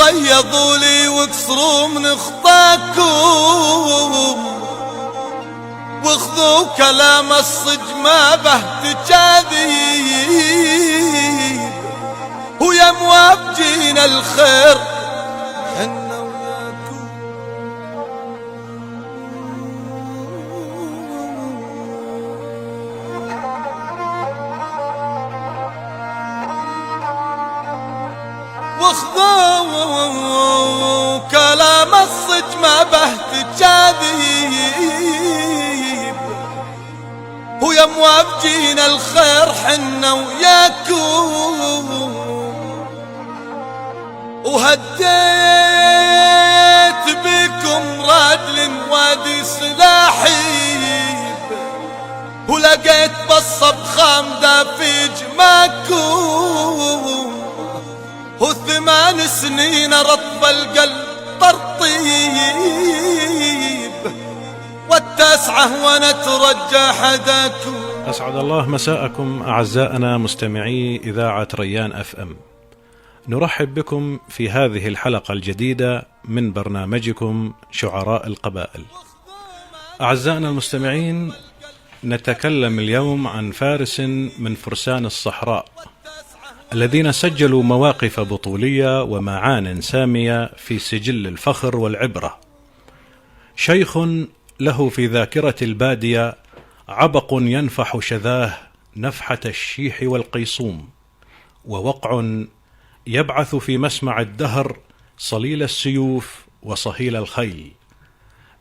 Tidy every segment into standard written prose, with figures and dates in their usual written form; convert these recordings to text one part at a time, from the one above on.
ريضوا لي وكسروا من خطاكم، واخذوا كلام الصج ما به تكاذيب، ويا موافجين الخير حنا وياكم. واخذوا كلام الصج ما به تكاذيب، ويا موافجين الخير حنا وياكم. وهديت بكم رادل وادي سلاحيب، ولقيت بالصب خامدة في جماكم، و8 سنين رطب القلب ترطيب، والتاسعة وانا اترجى حداكم. أسعد الله مساءكم أعزائنا مستمعي إذاعة ريان اف ام. نرحب بكم في هذه الحلقة الجديدة من برنامجكم شعراء القبائل. أعزائنا المستمعين، نتكلم اليوم عن فارس من فرسان الصحراء الذين سجلوا مواقف بطولية ومعان سامية في سجل الفخر والعبرة. شيخ له في ذاكرة البادية عبق ينفح شذاه نفحة الشيح والقيصوم، ووقع يبعث في مسمع الدهر صليل السيوف وصهيل الخيل.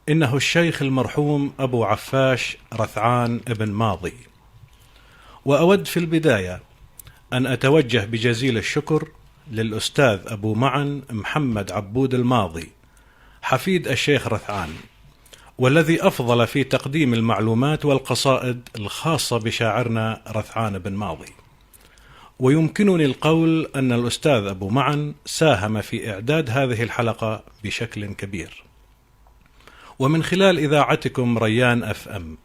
إنه الشيخ المرحوم أبو عفاش رثعان ابن ماضي. وأود في البداية أن أتوجه بجزيل الشكر للأستاذ أبو معن محمد عبود الماضي حفيد الشيخ رثعان، والذي أفضل في تقديم المعلومات والقصائد الخاصة بشاعرنا رثعان بن ماضي. ويمكنني القول أن الأستاذ أبو معن ساهم في إعداد هذه الحلقة بشكل كبير. ومن خلال إذاعتكم ريان اف ام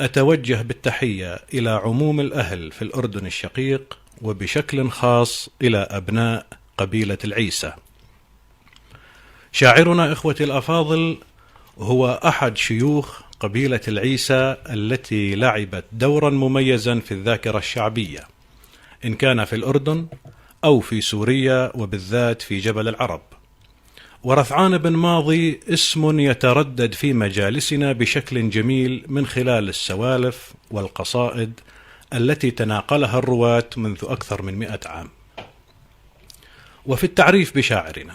أتوجه بالتحية إلى عموم الأهل في الأردن الشقيق، وبشكل خاص إلى أبناء قبيلة العيسى. شاعرنا إخوتي الأفاضل هو أحد شيوخ قبيلة العيسى التي لعبت دورا مميزا في الذاكرة الشعبية، إن كان في الأردن أو في سوريا، وبالذات في جبل العرب. ورثعان بن ماضي اسم يتردد في مجالسنا بشكل جميل من خلال السوالف والقصائد التي تناقلها الرواة منذ أكثر من 100 عام. وفي التعريف بشاعرنا،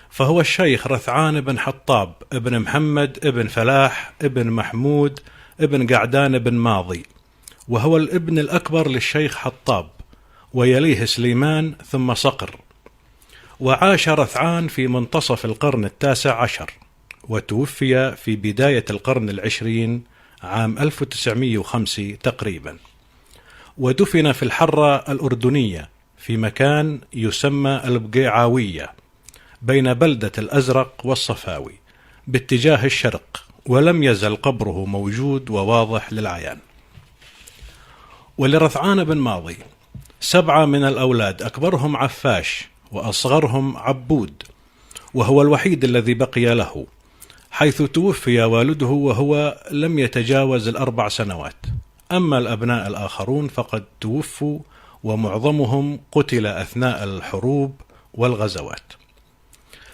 فهو الشيخ رثعان بن حطاب ابن محمد ابن فلاح ابن محمود ابن قعدان بن ماضي، وهو الابن الأكبر للشيخ حطاب، ويليه سليمان ثم صقر. وعاش رثعان في منتصف القرن 19، وتوفي في بداية القرن 20 عام 1905 تقريبا، ودفن في الحرة الأردنية في مكان يسمى البقيعاوية بين بلدة الأزرق والصفاوي باتجاه الشرق، ولم يزل قبره موجود وواضح للعيان. ولرثعان بن ماضي 7 من الأولاد، أكبرهم عفاش وأصغرهم عبود، وهو الوحيد الذي بقي له، حيث توفي والده وهو لم يتجاوز 4 سنوات. أما الأبناء الآخرون فقد توفوا، ومعظمهم قتل أثناء الحروب والغزوات.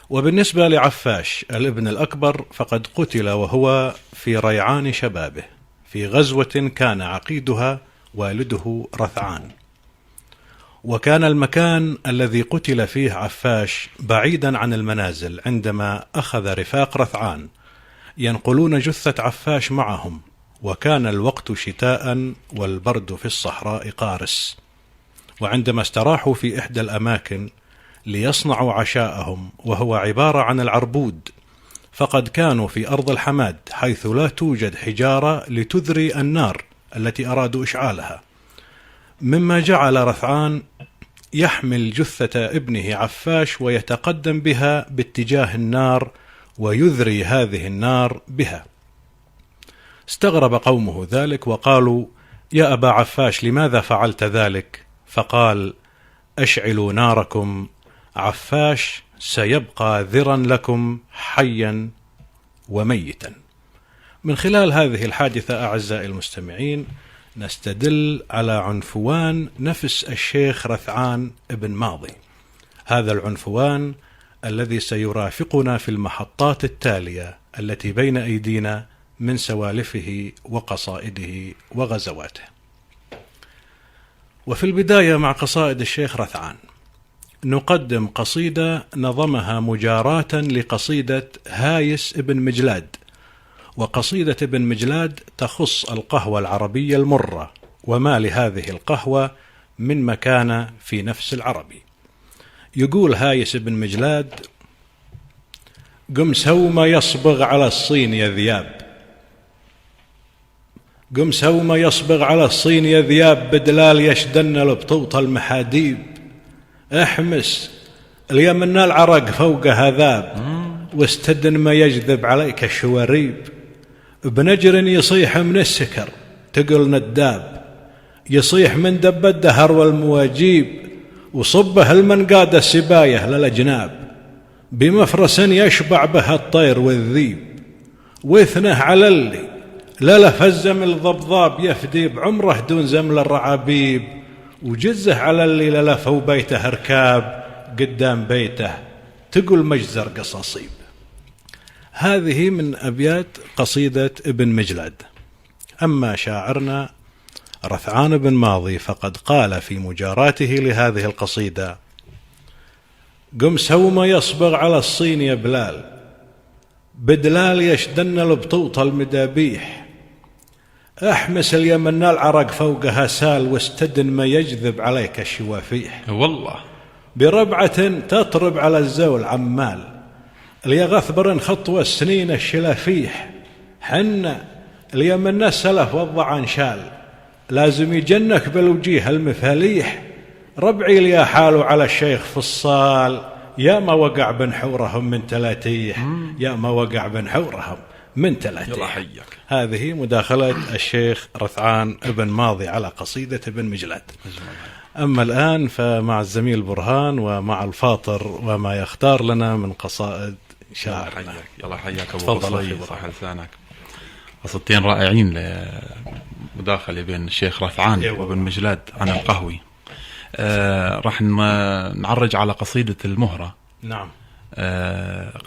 وبالنسبة لعفاش الابن الأكبر فقد قتل وهو في ريعان شبابه في غزوة كان عقيدها والده رثعان. وكان المكان الذي قتل فيه عفاش بعيدا عن المنازل، عندما أخذ رفاق رثعان ينقلون جثة عفاش معهم، وكان الوقت شتاء والبرد في الصحراء قارس. وعندما استراحوا في إحدى الأماكن ليصنعوا عشاءهم، وهو عبارة عن العربود، فقد كانوا في أرض الحماد حيث لا توجد حجارة لتذري النار التي أرادوا إشعالها، مما جعل رثعان يحمل جثة ابنه عفاش ويتقدم بها باتجاه النار ويذري هذه النار بها. استغرب قومه ذلك وقالوا: يا أبا عفاش، لماذا فعلت ذلك؟ فقال: أشعلوا ناركم، عفاش سيبقى ذرا لكم حيا وميتا. من خلال هذه الحادثة أعزائي المستمعين نستدل على عنفوان نفس الشيخ رثعان ابن ماضي، هذا العنفوان الذي سيرافقنا في المحطات التالية التي بين أيدينا من سوالفه وقصائده وغزواته. وفي البداية مع قصائد الشيخ رثعان نقدم قصيدة نظمها مجاراة لقصيدة هايس ابن مجلاد، وقصيدة ابن مجلاد تخص القهوة العربية المرة وما لهذه القهوة من مكانة في نفس العربي. يقول هايس ابن مجلاد: قم سوما يصبغ على الصين يا ذياب، قم سوما يصبغ على الصين يا ذياب، بدلال يشدن البطوط المحاديب، احمس اليمنا العرق فوق هذاب، واستدن ما يجذب عليك الشواريب، بنجر يصيح من السكر تقل نداب، يصيح من دب الدهر والمواجيب، وصبه المنقاد السباية للأجناب، بمفرس يشبع به الطير والذيب، واثنه على اللي لا فزم الضبضاب يفدي بعمره دون زمل الرعابيب، وجزه على اللي للفوا بيته ركاب قدام بيته تقول مجزر قصاصيب. هذه من أبيات قصيدة ابن مجلاد. أما شاعرنا رثعان بن ماضي فقد قال في مجاراته لهذه القصيدة: قم سوما يصبغ على الصين يا بلال، بدلال يشدن البطوط المدابيح، احمس اليمنا العرق فوقها سال، واستدن ما يجذب عليك الشوافيح، والله بربعة تطرب على الزول عمال، ليغثبر خطوة السنين الشلافيح، حنا اليمنا السلف والضعن شال، لازم يجنك بالوجيه المفاليح، ربعي ليا حاله على الشيخ فصال، يا ما وقع بن حورهم من تلاتيح، يا ما وقع بن حورهم من تلاتيح. هذه مداخلة الشيخ رثعان ابن ماضي على قصيدة ابن مجلاد. أما الآن فمع الزميل برهان ومع الفاطر وما يختار لنا من قصائد شاعرنا. يلا حياك أبو قصي، صح لسانك. قصتين رائعين لمداخلة بين الشيخ رثعان وابن مجلاد عن القهوي. راح نعرج على قصيدة المهرة. نعم.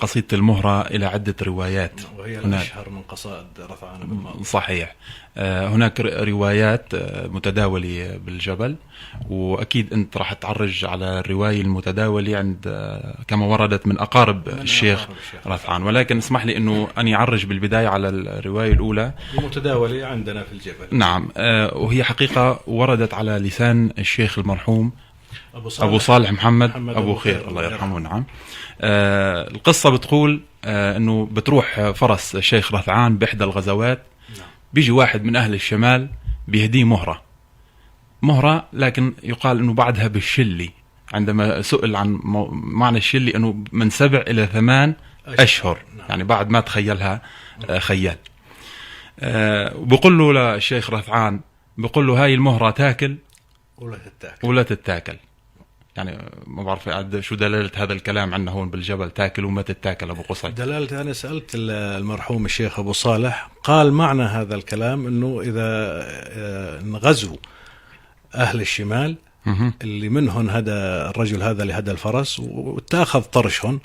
قصيدة المهرة إلى عدة روايات، وهي الأشهر من قصائد رثعان بن ماضي. صحيح. هناك روايات متداولة بالجبل، وأكيد أنت راح تعرج على الرواية المتداولة عند كما وردت من أقارب الشيخ رثعان، ولكن اسمح لي أنه أني أعرج بالبداية على الرواية الأولى المتداولة عندنا في الجبل. نعم. وهي حقيقة وردت على لسان الشيخ المرحوم أبو صالح محمد أبو خير الله يرحمه. نعم. القصة بتقول أنه بتروح فرس الشيخ رثعان بإحدى الغزوات، بيجي واحد من أهل الشمال بيهديه مهرة، لكن يقال أنه بعدها بالشلي. عندما سئل عن معنى الشلي أنه من 7 إلى 8 أشهر، يعني بعد ما تخيلها خيال. وبقول له للشيخ رثعان، بقول له هاي المهرة تاكل ولا تتاكل. يعني ما بعرف شو دلالة هذا الكلام عندنا هون بالجبل، تاكل وما تتاكل أبو قصي. دلالة أنا سألت المرحوم الشيخ أبو صالح، قال معنى هذا الكلام أنه إذا غزوا أهل الشمال اللي منهم هذا الرجل هذا اللي هدى الفرس واتاخذ طرشهم،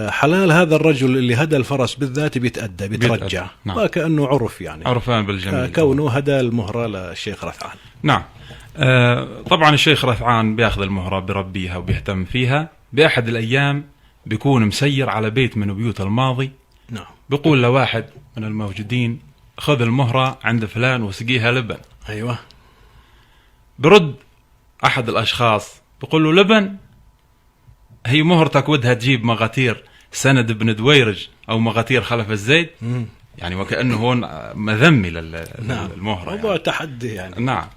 حلال هذا الرجل اللي هدى الفرس بالذات بيترجع. نعم. وكأنه عرف، يعني عرفان بالجميل كونه هدى المهرة للشيخ رثعان. نعم. طبعا الشيخ رثعان بياخذ المهرة بربيها وبيهتم فيها. بأحد الأيام بيكون مسير على بيت من بيوت الماضي. نعم. بيقول لواحد من الموجودين خذ المهرة عند فلان وسقيها لبن. أيوة. برد أحد الأشخاص بيقول له لبن؟ هي مهرتك ودها تجيب مغاتير سند بن دويرج أو مغاتير خلف الزيت. يعني وكأنه هون مذمي للمهرة. موضوع يعني تحدي يعني. نعم.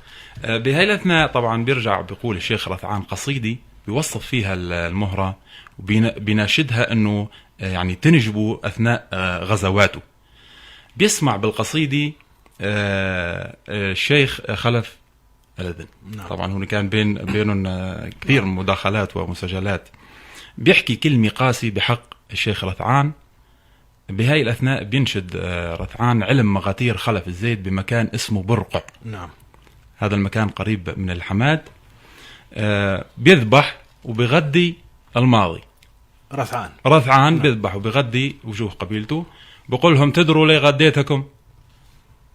بهاي الأثناء طبعا بيرجع بيقول الشيخ رثعان قصيدة بيوصف فيها المهرة وبيناشدها أنه يعني تنجبوا أثناء غزواته. بيسمع بالقصيدة الشيخ خلف الأذن. نعم. طبعا هنا كان بينهم كثير مداخلات ومسجلات. بيحكي كلمة قاسي بحق الشيخ رثعان. بهاي الأثناء بينشد رثعان علم مغاتير خلف الزيد بمكان اسمه برقع. نعم. هذا المكان قريب من الحماد. بيذبح وبغدي الماضي. رثعان بيذبح وبغدي وجوه قبيلته، بقول لهم تدروا لي غديتكم؟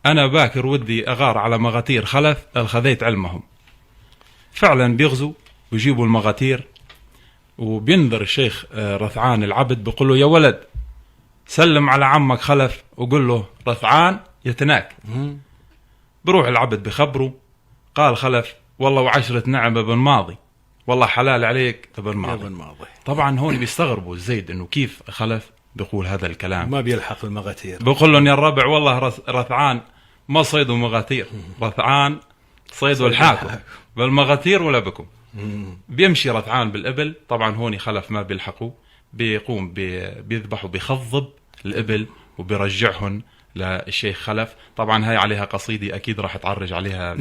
أنا باكر ودي أغار على مغاتير خلف الخذيت علمهم. فعلا بيغزوا ويجيبوا المغاتير، وبينذر الشيخ رثعان العبد بقول له يا ولد سلم على عمك خلف وقول له رثعان يتناك. بروح العبد بخبره، قال خلف والله وعشرة نعم ابن ماضي، والله حلال عليك ابن ماضي. طبعا هون بيستغربوا الزيد انه كيف خلف بيقول هذا الكلام، ما بيلحق المغاتير. بقول لهم يا الربع والله رثعان ما صيدوا مغاتير، رثعان صيدوا الحاكم بالمغاتير ولا بكم. بيمشي رثعان بالإبل. طبعا هون خلف ما بيلحقوا، بيقوم بيذبح وبيخضب الإبل وبيرجعهن للشيخ خلف. طبعا هاي عليها قصيدة أكيد راح تعرج عليها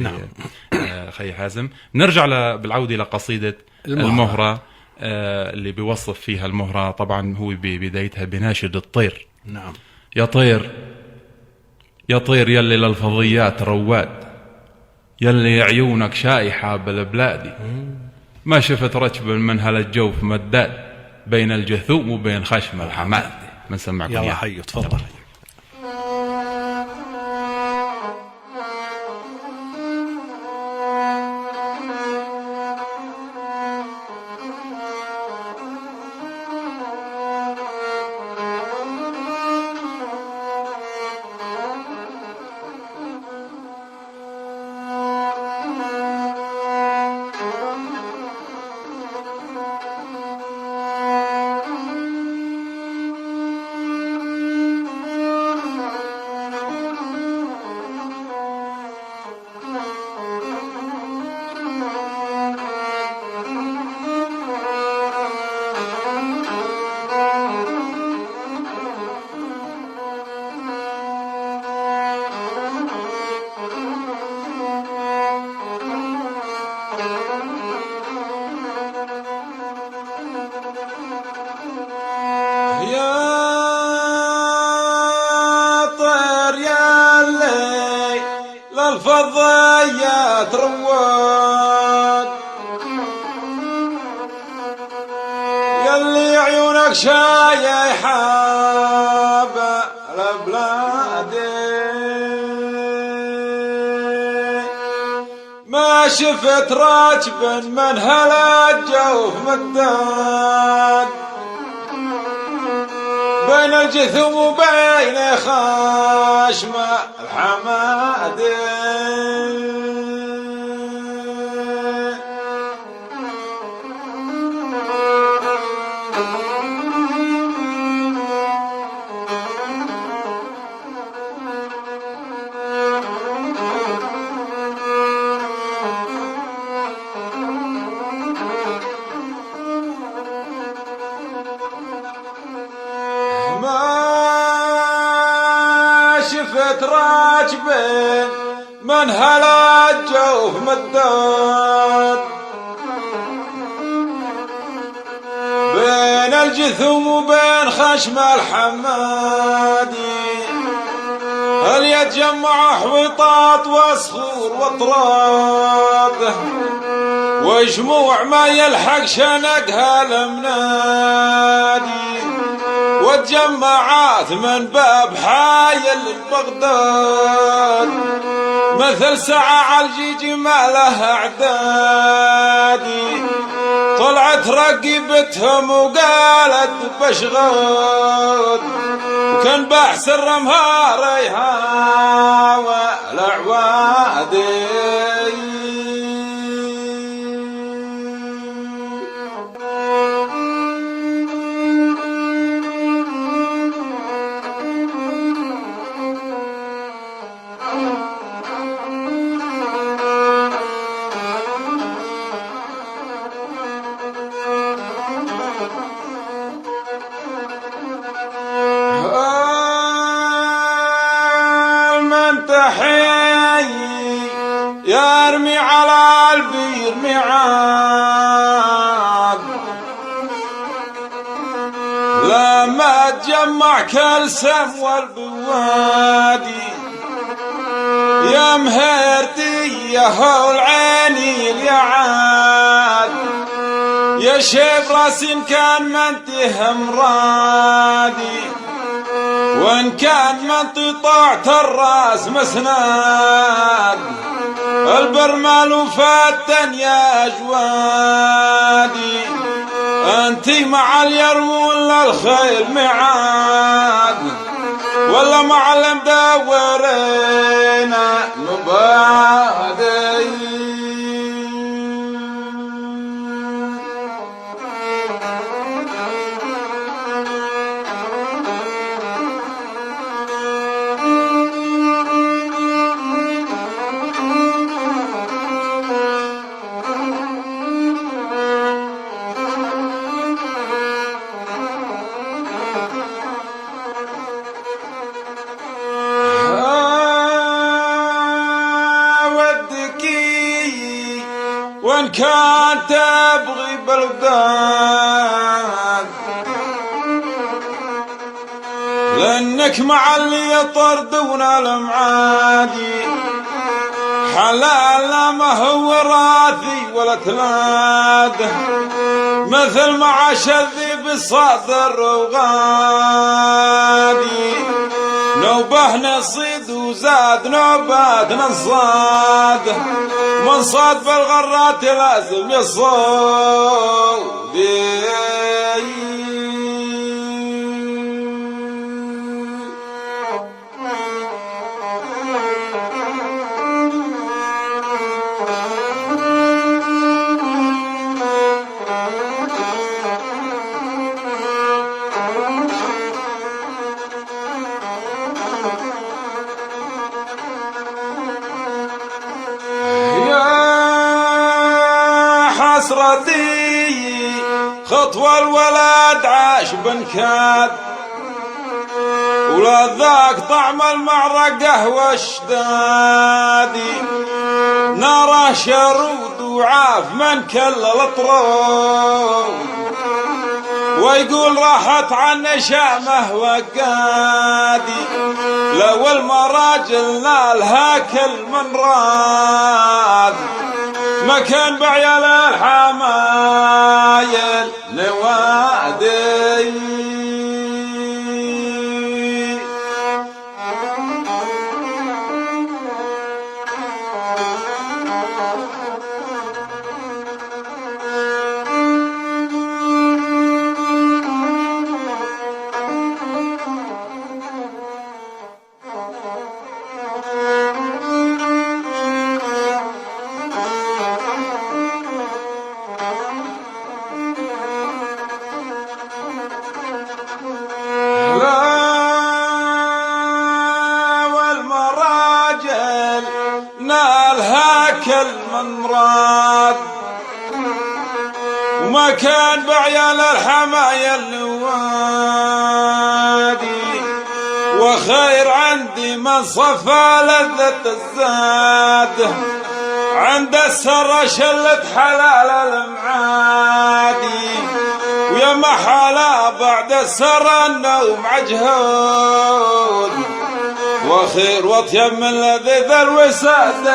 خي حازم. نرجع بالعودة لقصيدة المهرة اللي بيوصف فيها المهرة. طبعا هو ببدايتها بناشد الطير. نعم. يا طير يا طير يلي للفضيات رواد، يلي عيونك شايحة بالبلادي، ما شفت ركب من هالجوف مداد، بين الجثوم وبين خشم الحماد. بنسمعكم يلا حي تفضل. الفضيات رواد، يلي عيونك شايحة بالبلاد، ما شفت راكب من هالجوف مداد، بين الجثوم وبين خشم الحماد. شفت راكبين من هالجوف مداد، بين الجثوم وبين خشم الحمادي، هل يتجمع حويطات وصخور وطراد، وجموع ما يلحق شنقها المنادي، وتجمعات من باب حايل بغداد، مثل ساعة عالجيج ما لها اعدادي، طلعت رقبتهم وقالت بشغاد، وكان بحث الرمها ريها والعوادي. يرمي على البير ميعاد، لما تجمع كالسم والبوادي يا مهرتي يا هول عيني اليعاد يا شيب راسي إن كان منته مرادي وإن كان منطي طاعت الراس مسناد البرمال وفاتن يا جوادي انتي مع اليرمون للخيل معاد ولا مع المدورين مبادئ وإن كان تبغي بلدان لأنك مع اللي يطردون المعادي حلال ما هو راثي ولا تلاده مثل مع شذي بالصدر وغادي نوبه نصيد وزاد نوبات نصاد من صاد بالغرات لازم يصود حسرتي خطوة الولد عاش بنكاد ولا ذاك طعم المعرقة والشدادي ناره شرود وعاف من كل الطرود ويقول راحت عن شامه وقادي لو المراجل نالها كل من راد ما كان بعيال الحمايل نوادي نالها كل من مراد وما كان بعيال الحمايا الوادي وخير عندي من صفى لذة الزاد عند السر شلت حلال المعادي ويا محلا بعد السر النوم عجهود وخير وطيب من لذيذ الوساد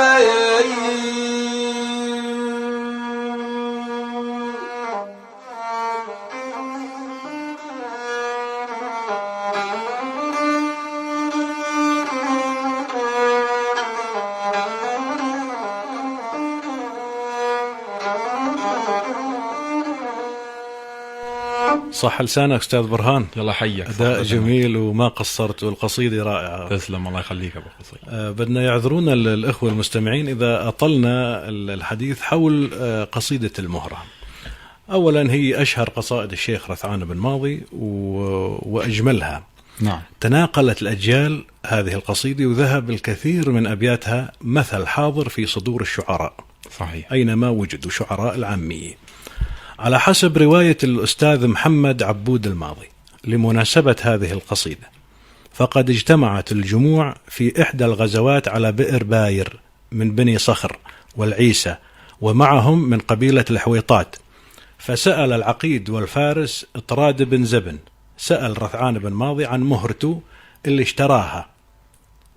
صح لسانك أستاذ برهان. يلا حيك. أداء جميل وما قصرت والقصيدة رائعة. تسلم الله يخليك أبو قصيد. بدنا يعذرونا الإخوة المستمعين إذا أطلنا الحديث حول قصيدة المهرة. أولا هي أشهر قصائد الشيخ رثعان بن ماضي وأجملها. نعم. تناقلت الأجيال هذه القصيدة وذهب الكثير من أبياتها مثل حاضر في صدور الشعراء. صحيح. أينما وجدوا شعراء العامية. على حسب رواية الأستاذ محمد عبود الماضي لمناسبة هذه القصيدة، فقد اجتمعت الجموع في إحدى الغزوات على بئر باير من بني صخر والعيسى ومعهم من قبيلة الحويطات، فسأل العقيد والفارس طراد بن زبن سأل رثعان بن ماضي عن مهرته اللي اشتراها.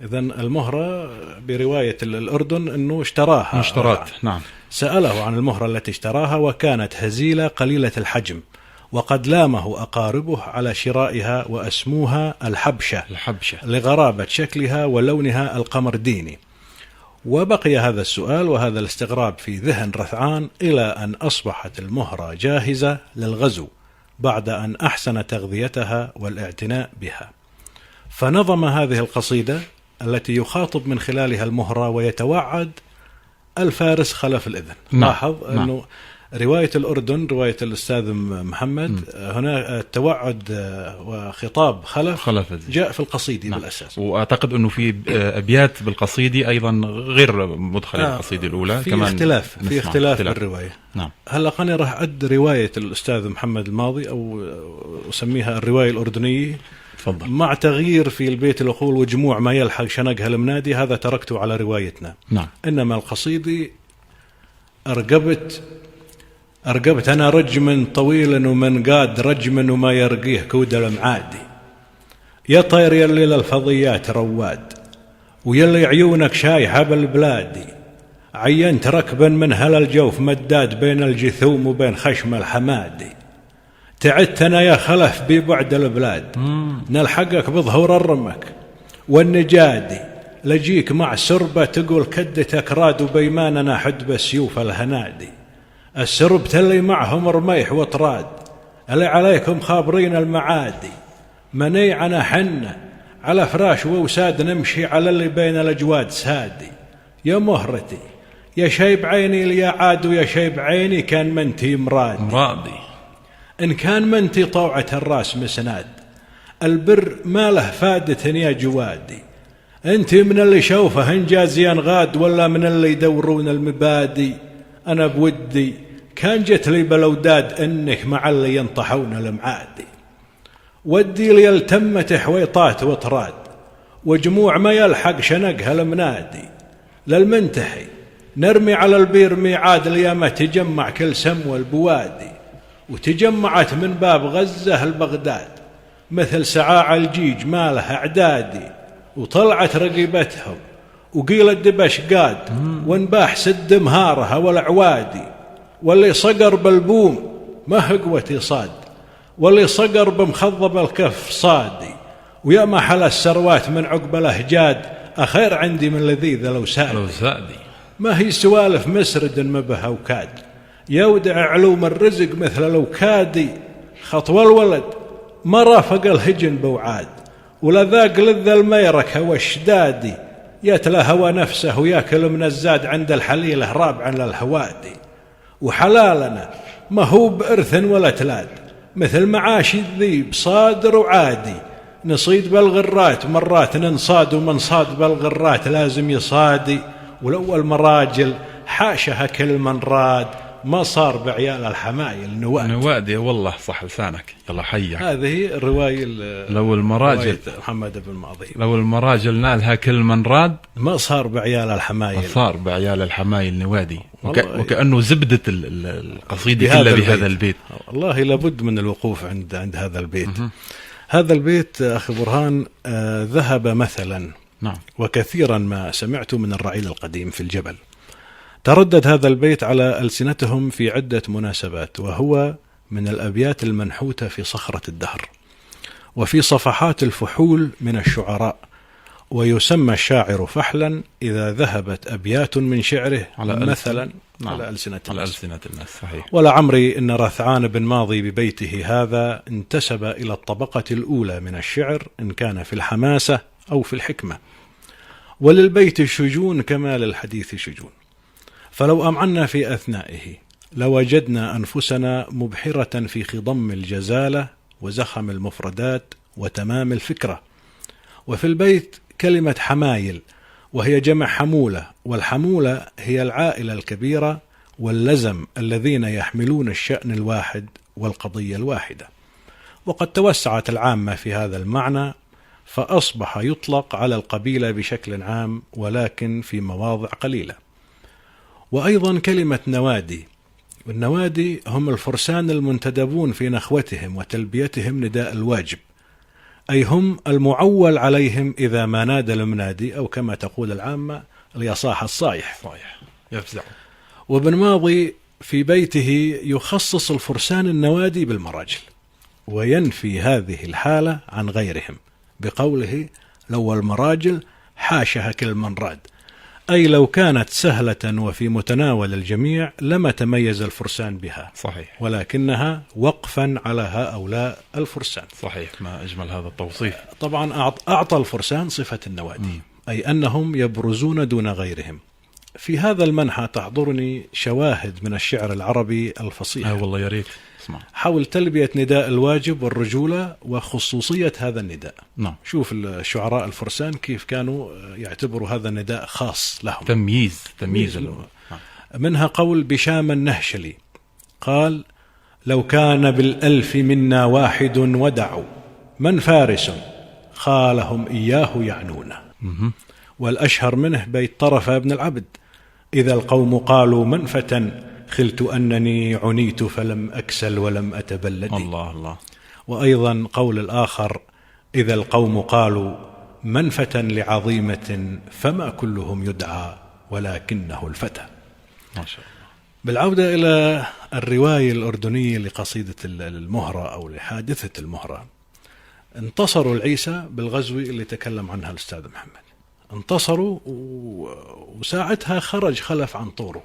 إذن المهرة برواية الأردن أنه اشتراها، اشترات. نعم. سأله عن المهرة التي اشتراها وكانت هزيلة قليلة الحجم، وقد لامه أقاربه على شرائها وأسموها الحبشة لغرابة شكلها ولونها القمرديني. وبقي هذا السؤال وهذا الاستغراب في ذهن رثعان إلى أن أصبحت المهرة جاهزة للغزو بعد أن أحسن تغذيتها والاعتناء بها، فنظم هذه القصيدة التي يخاطب من خلالها المهرة ويتوعد الفارس خلف الإذن. لاحظ أنه رواية الأردن، رواية الأستاذ محمد، هنا التوعد وخطاب خلف جاء في القصيدة بالأساس. وأعتقد أنه في أبيات بالقصيدة أيضا غير مدخلة القصيدة الأولى، في كمان اختلاف بالرواية. نعم. هلا أنا راح أد رواية الأستاذ محمد الماضي، أو أسميها الرواية الأردنية. تفضل. مع تغيير في البيت الأقول وجموع ما يلحق شنقها المنادي، هذا تركته على روايتنا. نعم. إنما القصيدة أرقبت أنا رجم طويل ومن قاد رجم وما يرقيه كود المعادي، يا طير يلي للفضيات رواد، ويلي عيونك شايحة بالبلادي، عينت ركبا من هل الجوف مداد بين الجثوم وبين خشم الحمادي، تعدت أنا يا خلف ببعد البلاد، نلحقك بظهور الرمك والنجادي، لجيك مع سربة تقول كدتك راد وبيماننا حدب السيوف الهنادي، السرب تلي معهم رميح وطراد، اللي عليكم خابرين المعادي، منيعنا حنة على فراش ووساد نمشي على اللي بين الأجواد سادي، يا مهرتي يا شيب عيني ليا عاد، ويا شيب عيني كان منتي مرادي، إن كان منتي طوعة الراس مسناد، البر ما له فادة يا جوادي، انت من اللي شوفه انجازي انغاد، ولا من اللي يدورون المبادي، أنا بودي كان جت لي بلوداد إنك مع اللي ينطحون المعادي، ودي لي التمت حويطات وطراد، وجموع ما يلحق شنقها المنادي، للمنتحي نرمي على البير ميعاد، ليما تجمع كل سم والبوادي، وتجمعت من باب غزة البغداد مثل سعاع الجيج ما لها اعدادي، وطلعت رقيبتهم وقيل الدبش قاد، وانباح سد مهارها والعوادي، واللي صقر بالبوم ما هقوتي صاد، واللي صقر بمخضب الكف صادي، ويا ما حل السروات من عقب الأهجاد، أخير عندي من لذيذ لو سادي، ما هي سوالف مسرد مبها وكاد، يودع علوم الرزق مثل لو كادي، خطوى الولد ما رافق الهجن بوعاد، ولا ذاق لذ الميركة والشدادي، يتلى هوى نفسه وياكل من الزاد عند الحليلة رابعا للهوادي، وحلالنا ما هو بإرث ولا تلاد، مثل معاشي الذيب صادر وعادي، نصيد بالغرات مرات ننصاد، ومن صاد بالغرات لازم يصادي، ولو المراجل حاشها كل من راد، ما صار بعيال الحمايل نوادي. والله صح لسانك، يلا حيك. هذه الرواية لو المراجل محمد بن ماضي، لو المراجل نالها كل من راد، ما صار بعيال الحمايل، ما صار بعيال الحمايل نوادي. وكأنه زبدة القصيدة كلها بهذا البيت. والله لابد من الوقوف عند هذا البيت. هذا البيت أخي برهان ذهب مثلا. نعم. وكثيرا ما سمعت من الرعيل القديم في الجبل تردد هذا البيت على ألسنتهم في عدة مناسبات، وهو من الأبيات المنحوتة في صخرة الدهر وفي صفحات الفحول من الشعراء، ويسمى الشاعر فحلا إذا ذهبت أبيات من شعره مثلا على ألسنة الناس. صحيح. ولعمري إن رثعان بن ماضي ببيته هذا انتسب إلى الطبقة الأولى من الشعر، إن كان في الحماسة أو في الحكمة، وللبيت شجون كما للحديث شجون، فلو أمعنا في أثنائه لوجدنا أنفسنا مبحرة في خضم الجزالة وزخم المفردات وتمام الفكرة. وفي البيت كلمة حمايل، وهي جمع حمولة، والحمولة هي العائلة الكبيرة واللزم الذين يحملون الشأن الواحد والقضية الواحدة، وقد توسعت العامة في هذا المعنى فأصبح يطلق على القبيلة بشكل عام ولكن في مواضع قليلة. وأيضا كلمة نوادي والنوادي هم الفرسان المنتدبون في نخوتهم وتلبيتهم نداء الواجب، أي هم المعول عليهم إذا ما نادى المنادي، أو كما تقول العامة ليصاح الصايح. صحيح، يفزع. وابن ماضي في بيته يخصص الفرسان النوادي بالمراجل، وينفي هذه الحالة عن غيرهم بقوله: لو المراجل حاشها كل من راد، أي لو كانت سهلة وفي متناول الجميع لما تميز الفرسان بها. صحيح. ولكنها وقفا على هؤلاء الفرسان. صحيح، ما أجمل هذا التوصيف. طبعا أعطى الفرسان صفة النوادي، أي أنهم يبرزون دون غيرهم. في هذا المنحى تحضرني شواهد من الشعر العربي الفصيح. والله يا ريت اسمع. حول تلبية نداء الواجب والرجولة وخصوصية هذا النداء. نعم. شوف الشعراء الفرسان كيف كانوا يعتبروا هذا النداء خاص لهم، تمييز منها قول بشام النهشلي قال: لو كان بالألف منا واحد ودعوا من فارس خالهم إياه يعنون. والأشهر منه بيت طرف بن العبد: إذا القوم قالوا من فتى خلت أنني عنيت فلم أكسل ولم أتبلد. الله الله. وأيضا قول الآخر: إذا القوم قالوا من فتى لعظيمة فما كلهم يدعى ولكنه الفتى. ما شاء الله. بالعودة إلى الرواية الأردنية لقصيدة المهرة أو لحادثة المهرة، انتصروا العيسى بالغزو اللي تكلم عنها الأستاذ محمد، انتصروا وساعتها خرج خلف عن طوره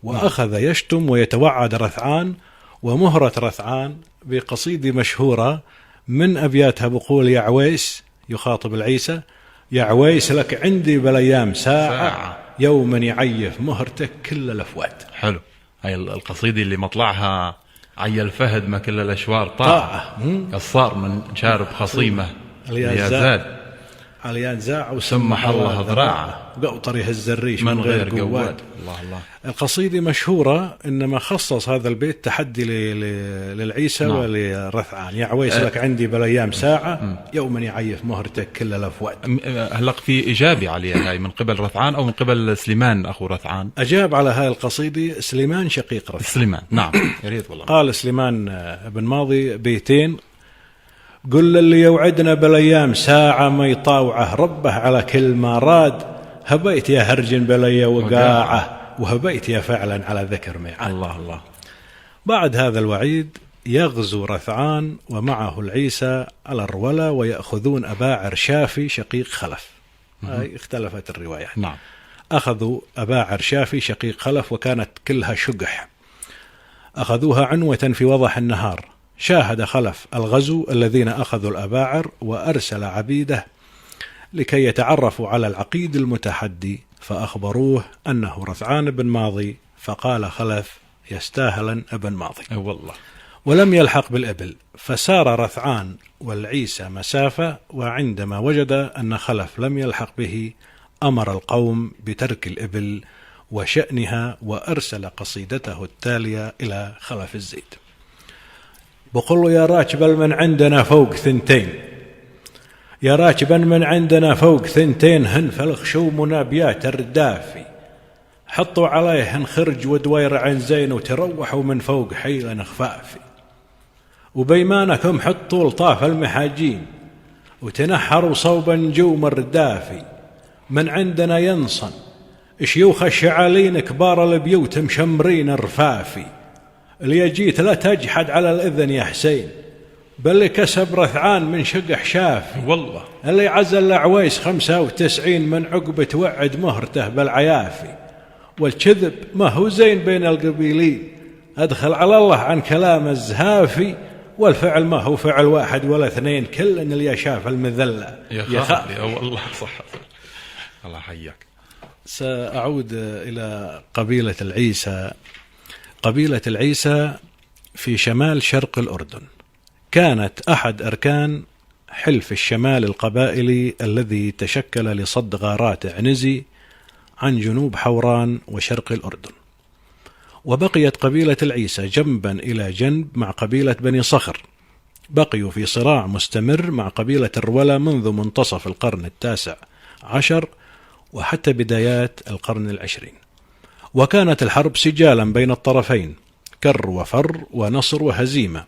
وأخذ يشتم ويتوعد رثعان ومهرة رثعان بقصيدة مشهورة من أبياتها بقول: يا عويس، يخاطب العيسى: يا عويس لك عندي بالأيام ساعة يوما يعيف مهرتك كل الأفوات. حلو. هاي القصيدة اللي مطلعها عي الفهد ما كل الأشوار طاعة، قصار من شارب خصيمة اليازاد عليان زاع وسمح الله ذراعه وقطر يهز الريش من غير قواد. الله الله. القصيدة مشهورة، إنما خصص هذا البيت تحدي للعيسى ولرثعان: يا عويس لك عندي بالأيام ساعة يوما يعيف مهرتك كل الأفواد. هلق في إجابة عليها هاي من قبل رثعان أو من قبل سليمان أخو رثعان؟ أجاب على هاي القصيدة سليمان شقيق رثعان. سليمان، نعم. يا ريت والله. قال سليمان بن ماضي بيتين: قل اللي يوعدنا بالايام ساعة ما يطاوعه ربه على كل ما راد، هبيت يا هرجن بلي وقاعه وهبيت يا فعلا على ذكر ميعاد. الله الله. بعد هذا الوعيد يغزو رثعان ومعه العيسى على الرولة ويأخذون أبا عرشافي شقيق خلف. هاي اختلفت الروايات. نعم. أخذوا أبا عرشافي شقيق خلف وكانت كلها شقح، أخذوها عنوة في وضح النهار. شاهد خلف الغزو الذين أخذوا الأباعر وأرسل عبيده لكي يتعرفوا على العقيد المتحدي، فأخبروه أنه رثعان بن ماضي، فقال خلف: يستاهلا ابن ماضي. والله. ولم يلحق بالإبل، فسار رثعان والعيسى مسافة، وعندما وجد أن خلف لم يلحق به أمر القوم بترك الإبل وشأنها، وأرسل قصيدته التالية إلى خلف الزيد. بقول له: يا راكبا من عندنا فوق ثنتين، يا راكبا من عندنا فوق ثنتين، هن فالخشومنا بيات الردافي، حطوا عليه خرج ودوير عن زين وتروحوا من فوق حيلا خفافي، وبيمانكم حطوا لطاف المحاجين وتنحروا صوب نجوم الردافي، من عندنا ينصن شيوخ الشعالين كبار البيوت مشمرين رفافي، اللي جيت لا تجحد على الإذن يا حسين، بل كسب رثعان من شقح شافي، والله اللي عزل عويس 95 من عقب توعد مهرته بالعيافي، والكذب ما هو زين بين القبيلين، أدخل على الله عن كلام الزهافي، والفعل ما هو فعل واحد ولا اثنين، كل اللي يشاف المذلة يخاف. يا والله صح. الله حياك. سأعود إلى قبيلة العيسى. قبيلة العيسى في شمال شرق الأردن، كانت أحد أركان حلف الشمال القبائلي الذي تشكل لصد غارات عنزي عن جنوب حوران وشرق الأردن. وبقيت قبيلة العيسى جنبا إلى جنب مع قبيلة بني صخر، بقيوا في صراع مستمر مع قبيلة الرولة منذ منتصف القرن 19 وحتى بدايات القرن 20. وكانت الحرب سجالا بين الطرفين، كر وفر ونصر وهزيمة.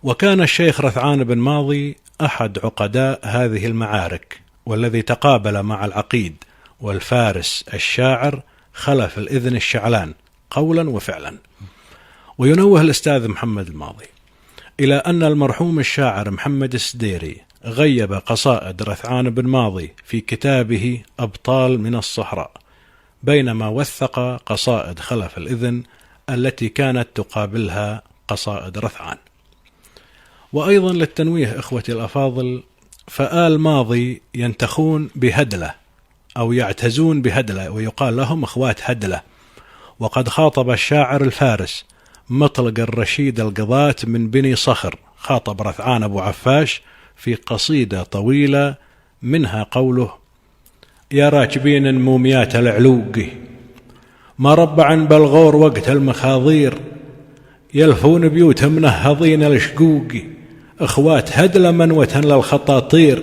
وكان الشيخ رثعان بن ماضي أحد عقداء هذه المعارك، والذي تقابل مع العقيد والفارس الشاعر خلف الإذن الشعلان قولا وفعلا. وينوه الأستاذ محمد الماضي إلى أن المرحوم الشاعر محمد السديري غيب قصائد رثعان بن ماضي في كتابه أبطال من الصحراء، بينما وثق قصائد خلف الإذن التي كانت تقابلها قصائد رثعان. وأيضا للتنويه إخوتي الأفاضل، فآل ماضي ينتخون بهدلة أو يعتزون بهدلة، ويقال لهم أخوات هدلة. وقد خاطب الشاعر الفارس مطلق الرشيد القضاة من بني صخر، خاطب رثعان أبو عفاش في قصيدة طويلة، منها قوله: يا راكبين موميات العلوق ما ربعا بالغور وقت المخاضير، يلفون بيوت منهضين الشقوق، اخوات هدلة منوة للخطاطير،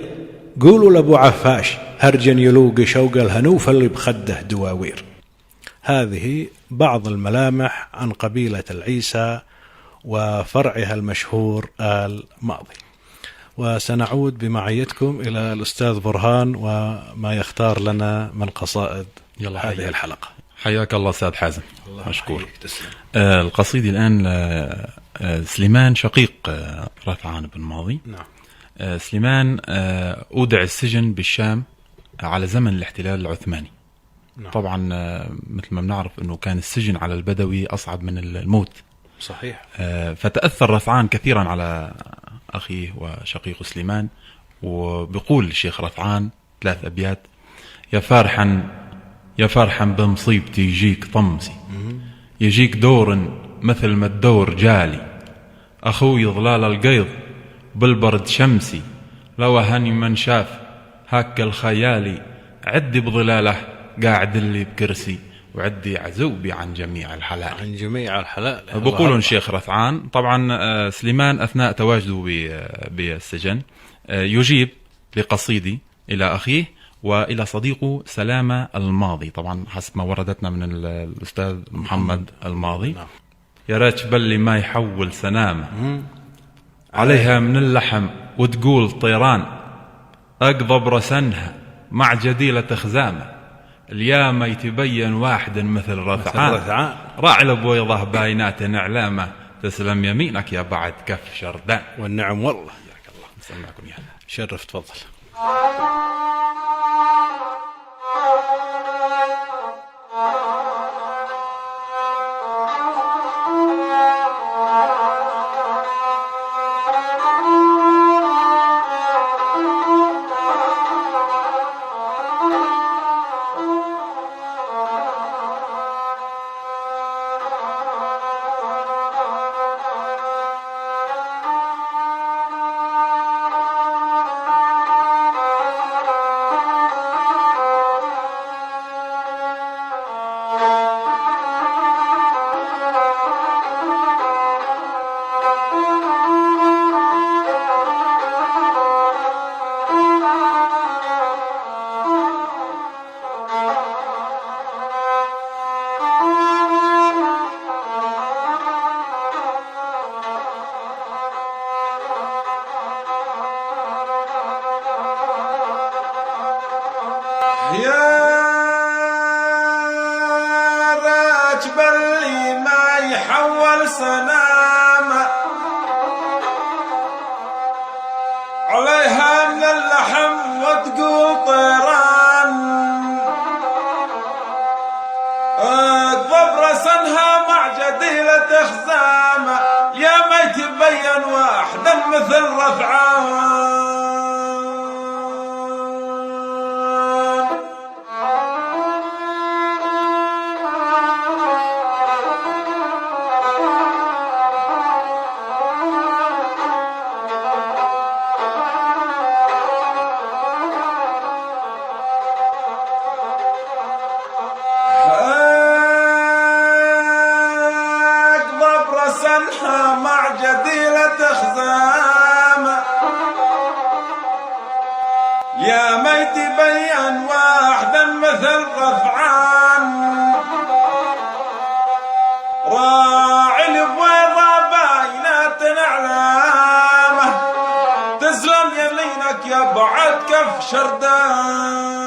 قولوا لابو عفاش هرجا يلوق شوق الهنوف اللي بخده دواوير. هذه بعض الملامح عن قبيلة العيسى وفرعها المشهور آل ماضي. وسنعود بمعيتكم إلى الأستاذ برهان وما يختار لنا من قصائد هذه الحلقة. حياك الله أستاذ حازم، مشكور. القصيدة الآن سليمان شقيق رثعان بن ماضي. نعم. سليمان أودع السجن بالشام على زمن الاحتلال العثماني. نعم. طبعا مثل ما بنعرف أنه كان السجن على البدوي أصعب من الموت. صحيح. فتأثر رثعان كثيرا على أخيه وشقيق سليمان، وبيقول الشيخ رثعان 3 أبيات: يا فرحا بمصيبتي يجيك طمسي، يجيك دور مثل ما الدور جالي، أخوي ظلال القيض بالبرد شمسي، لو هني من شاف هاك الخيالي، عدي بظلاله قاعد اللي بكرسي، وعدي عزوبي عن جميع الحلال. عن جميع الحلال بقولون الشيخ رثعان. طبعا سليمان أثناء تواجده بالسجن يجيب لقصيدي إلى أخيه وإلى صديقه سلامة الماضي، طبعا حسب ما وردتنا من الأستاذ محمد الماضي. نعم. يا راتب اللي ما يحول سنامة عليها من اللحم وتقول طيران، أقضب رسنها مع جديلة خزامة، الياما يتبين واحد مثل رثعان، راعي بويضه باينات علامة، تسلم يمينك يا بعد كف شردان. والنعم والله. جزاك الله، نسمعكم يا شرف، تفضل. يا راكب اللي ما يحول سنامة عليها من اللحم وتقول طيران، اقضب رسنها مع جديلة خزامة، يا ما يتبين واحدا مثل رثعان. مع جديلة خزامة، يا ما يتبين واحدا مثل رثعان، يمينك يبعد كف شردان.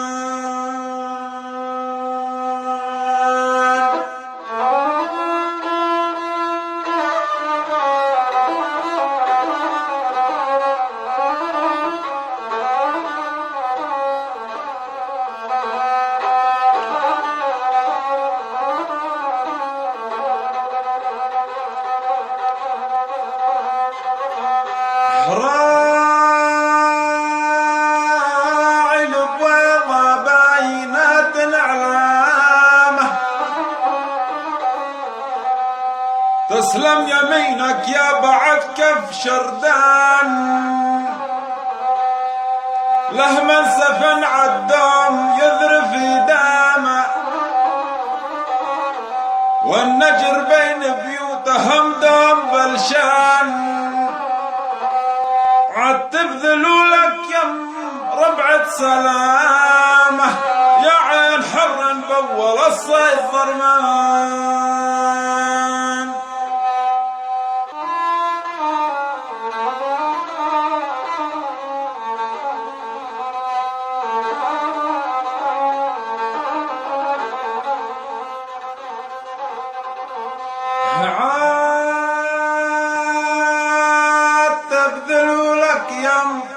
راعي البويضة باينة العلامة، تسلم يمينك يا بعد كف شردان. له منسف عالدوم يذرف دامه، والنجر بين بيوتهم دوم بلشان. عاد تبذلوا لك يم ربعة سلامة، يا عين حر بول الصيد ضرمان.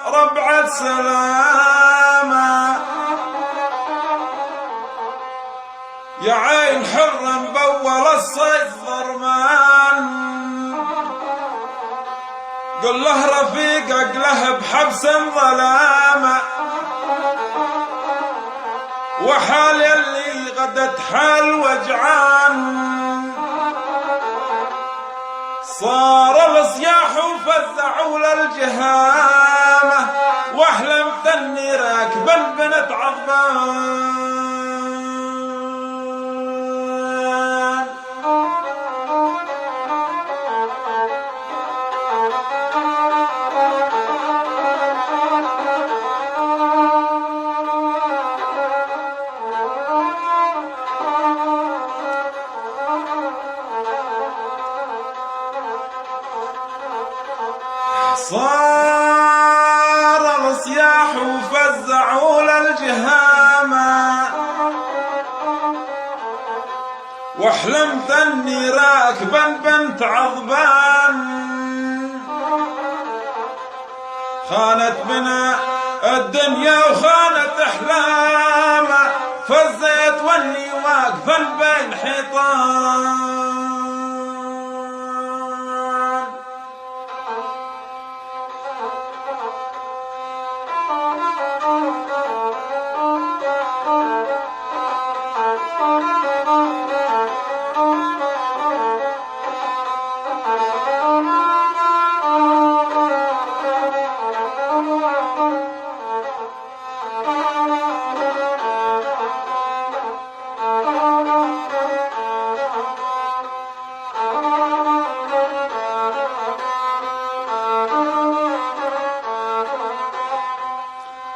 ربعة سلامة، يا عين حر مبول الصيد ضرمان. قل له رفيقك له بحبس ظلامة، وحال اللي غدت حال وجعان. صار الصياح وفزعوا للجهامة، واحلمت اني راكبا بنت عضبان. صار الصياح وفزعوا للجهامة، واحلمت اني راكبا بنت عضبان. خانت بنا الدنيا وخانت احلامه، فزيت واني واقفا بين حيطان.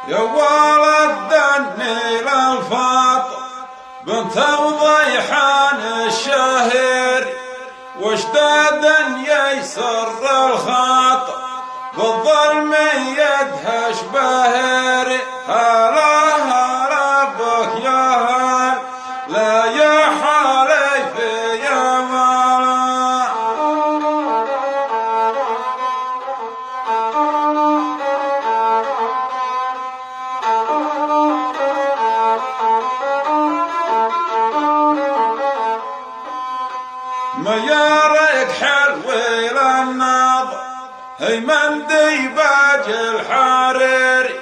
يا ولد دني للفاطر بنت وضيحان الشهر، واشتد ييسر الخاطر بالظلم يدهش بهر. هلا هلا بك يا هل، لا يا حليف يا ولا. ميارك حلوي للناظر هيمن ديباج الحريري،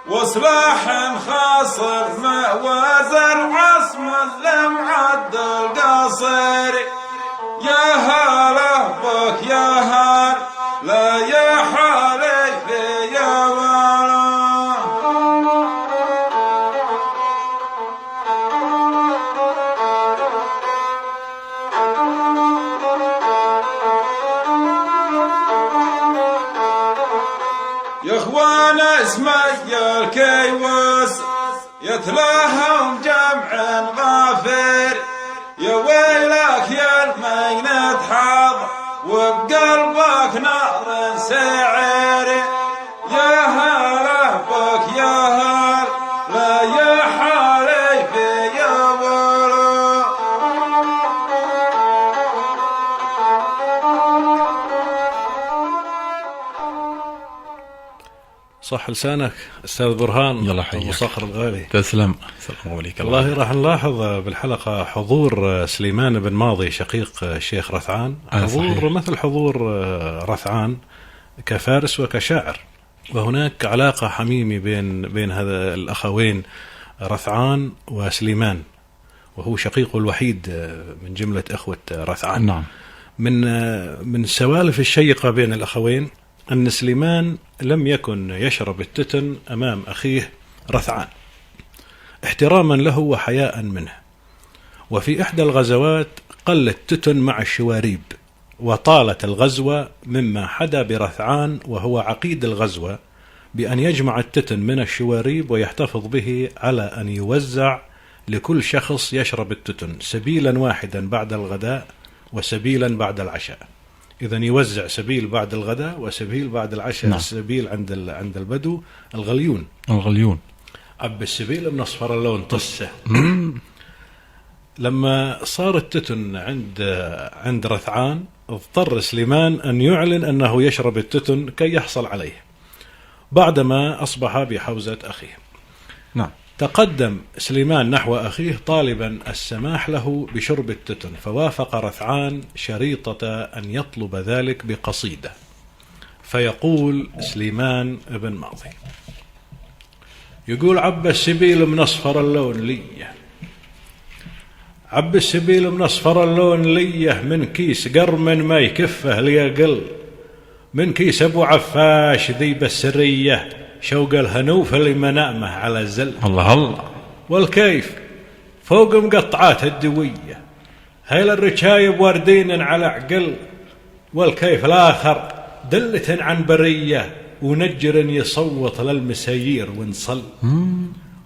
وصلاح خاصر وزن عصم المعد القصيري. يا هلا بك يا هل، لا يا حليف يا ولا. يا اخوانا اسمي الكيوس يتلاهم جمع غافر، يا ويلك يا المينة حاضر وبقلبك نار سعير. يا هلا صح لسانك أستاذ برهان. يلا حياك أبو صخر الغالي. تسلم. السلام عليكم. والله راح نلاحظ بالحلقة حضور سليمان بن ماضي شقيق الشيخ رثعان، حضور صحيح. مثل حضور رثعان كفارس وكشاعر، وهناك علاقة حميمة بين هذا الأخوين رثعان وسليمان، وهو شقيقه الوحيد من جملة أخوة رثعان. نعم. من السوالف الشيقة بين الأخوين أن سليمان لم يكن يشرب التتن أمام أخيه رثعان احتراما له وحياء منه، وفي إحدى الغزوات قل التتن مع الشواريب وطالت الغزوة، مما حدا برثعان وهو عقيد الغزوة بأن يجمع التتن من الشواريب ويحتفظ به على أن يوزع لكل شخص يشرب التتن سبيلا واحدا بعد الغداء وسبيلا بعد العشاء. إذن يوزع سبيل بعد الغداء وسبيل بعد العشاء. نعم. السبيل عند البدو الغليون. أب السبيل من أصفر اللون طسه. لما صار التتن عند رثعان اضطر سليمان أن يعلن أنه يشرب التتن كي يحصل عليه بعدما أصبح بحوزة أخيه. نعم. تقدم سليمان نحو أخيه طالبا السماح له بشرب التتن، فوافق رثعان شريطة أن يطلب ذلك بقصيدة. فيقول سليمان بن ماضي، يقول: عب السبيل من أصفر اللون ليه، عب السبيل من أصفر اللون ليه، من كيس قرم ما يكفه ليقل، من كيس أبو عفاش ذيب السرية، شوق الهنوف اللي منامه على الزل. الله الله. والكيف فوق مقطعات الدوية، هيل الرشايب واردين على عقل، والكيف الآخر دلة عن برية، ونجر يصوت للمسايير ونصل.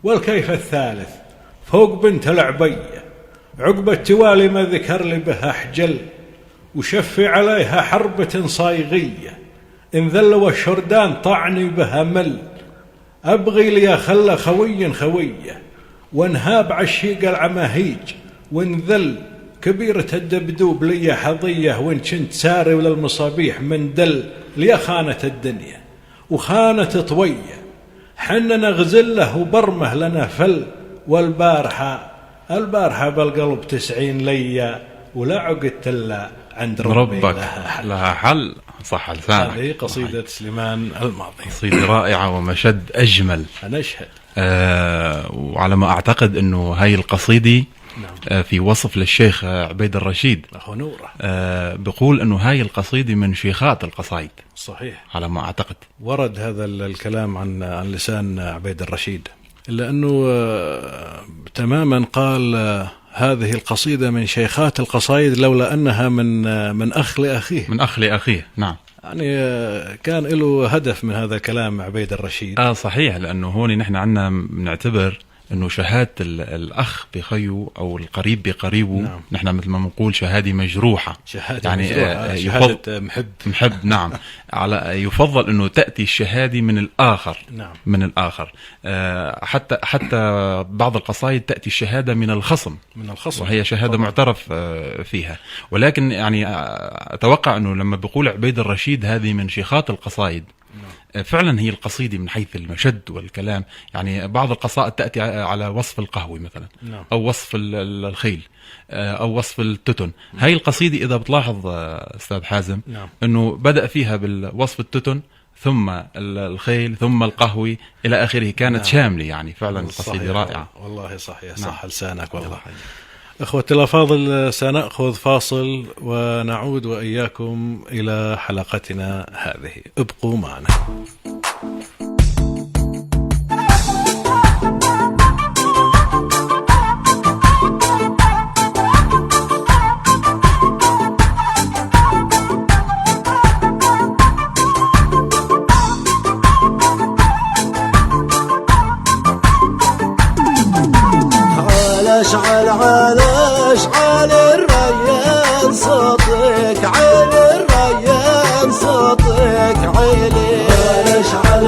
والكيف الثالث فوق بنت العبية، عقب التوالي ما ذكر لي بها حجل، وشفي عليها حربة صايغية، إن ذلوا الشردان طعني بها مل، أبغي لي خل خوية، وانهاب عشيق العماهيج، وانذل كبيرة الدبدوب لي حظية، وان كنت ساري وللمصابيح من دل، لي خانة الدنيا وخانة طوية، حنا نغزله وبرمه لنا فل، والبارحة بالقلب 90 ليا، ولا عقدت إلا عند ربك لها حل. صح لسانك. هذه قصيدة سليمان الماضي، قصيدة رائعة ومشد أجمل. أنا أشهد. وعلى ما أعتقد أنه هاي القصيدة في وصف للشيخ عبيد الرشيد أخو نوره، بقول أنه هاي القصيدة من شيخات القصائد. صحيح على ما أعتقد ورد هذا الكلام عن لسان عبيد الرشيد، إلا أنه تماما قال هذه القصيدة من شيخات القصائد، لولا أنها من أخ لأخيه. نعم. يعني كان له هدف من هذا الكلام عبيد الرشيد. صحيح، لأنه هون نحن عنا بنعتبر أنه شهادة الأخ بخيه أو القريب بقريبه. نعم. نحن مثل ما نقول شهادة مجروحة، شهادة يعني مجروحة. شهادة محب. نعم. يفضل أنه تأتي الشهادة من الآخر. نعم. من الآخر. حتى بعض القصائد تأتي الشهادة من الخصم، وهي شهادة طبعا معترف فيها. ولكن يعني أتوقع أنه لما بقول عبيد الرشيد هذه من شيخات القصائد، فعلا هي القصيدة من حيث المشد والكلام. يعني بعض القصائد تأتي على وصف القهوة مثلا. نعم. أو وصف الخيل، أو وصف التتن. هاي القصيدة إذا بتلاحظ أستاذ حازم، نعم، أنه بدأ فيها بالوصف التتن، ثم الخيل، ثم القهوة إلى آخره. كانت نعم شاملة، يعني فعلا القصيدة رائعة. والله صحيح. نعم. صح لسانك والله. أخوتي الأفاضل، سنأخذ فاصل ونعود وإياكم إلى حلقتنا هذه، ابقوا معنا. اشعل الريان صوتك، عين الريان صوتك عيلي، اشعل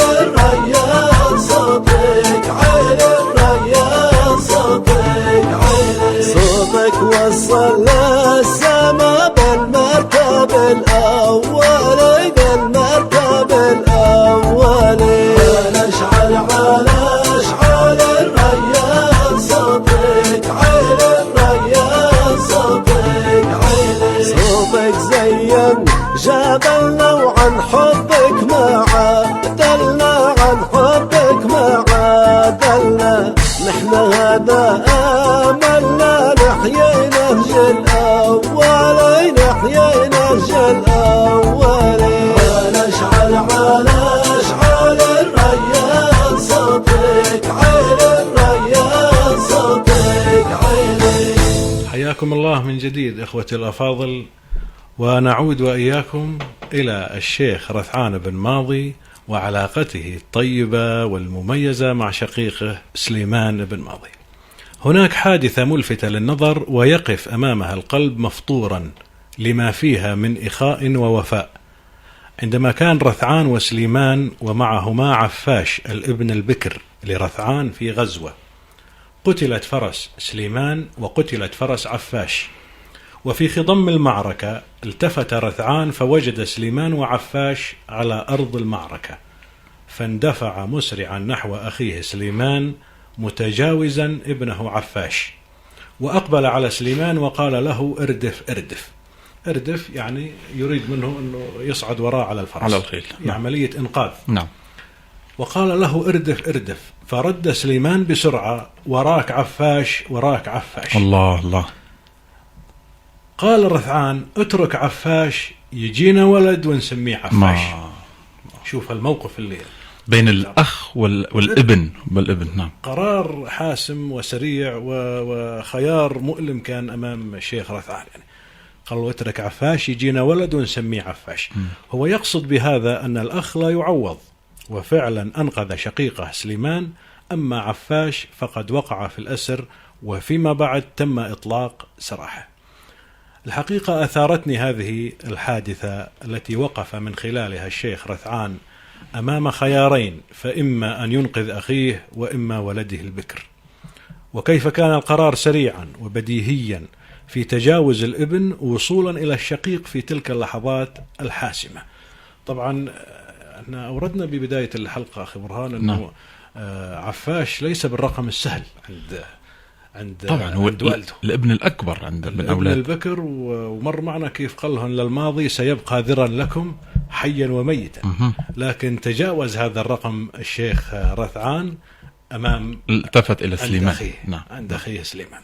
الريان صوتك، عين الريان صوتك عيلي، صوتك وصل للسما بالمركب الأول، بالمركب الأول. حياكم الله من جديد إخوتي الأفاضل، ونعود وإياكم إلى الشيخ رثعان بن ماضي وعلاقته الطيبة والمميزة مع شقيقه سليمان بن ماضي. هناك حادثة ملفتة للنظر ويقف أمامها القلب مفطورا لما فيها من إخاء ووفاء، عندما كان رثعان وسليمان ومعهما عفاش الابن البكر لرثعان في غزوة، قتلت فرس سليمان وقتلت فرس عفاش، وفي خضم المعركة التفت رثعان فوجد سليمان وعفاش على أرض المعركة، فاندفع مسرعا نحو أخيه سليمان متجاوزا ابنه عفاش، وأقبل على سليمان وقال له اردف اردف. اردف يعني يريد منه أنه يصعد وراء على الفرس، على الخيل، يعني عملية إنقاذ. نعم. وقال له اردف اردف، فرد سليمان بسرعة وراك عفاش وراك عفاش. الله الله. قال رثعان اترك عفاش يجينا ولد ونسميه عفاش. شوف الموقف اللي بين الأخ والابن. نعم. قرار حاسم وسريع وخيار مؤلم كان أمام الشيخ رثعان، يعني قال له اترك عفاش يجينا ولد ونسميه عفاش. هو يقصد بهذا أن الأخ لا يعوض، وفعلا أنقذ شقيقه سليمان، أما عفاش فقد وقع في الأسر، وفيما بعد تم إطلاق سراحه. الحقيقة أثارتني هذه الحادثة التي وقف من خلالها الشيخ رثعان أمام خيارين، فإما أن ينقذ أخيه وإما ولده البكر، وكيف كان القرار سريعا وبديهيا في تجاوز الابن وصولا إلى الشقيق في تلك اللحظات الحاسمة. طبعا احنا أوردنا ببداية الحلقة أخي برهان أنه عفاش ليس بالرقم السهل عند طبعا هو عند والده، الابن الأكبر عند الابن البكر، ومر معنا كيف قال لهم للماضي سيبقى ذرا لكم حيا وميتا. لكن تجاوز هذا الرقم الشيخ رثعان أمام التفت إلى سليمان. نعم. عند أخيه سليمان.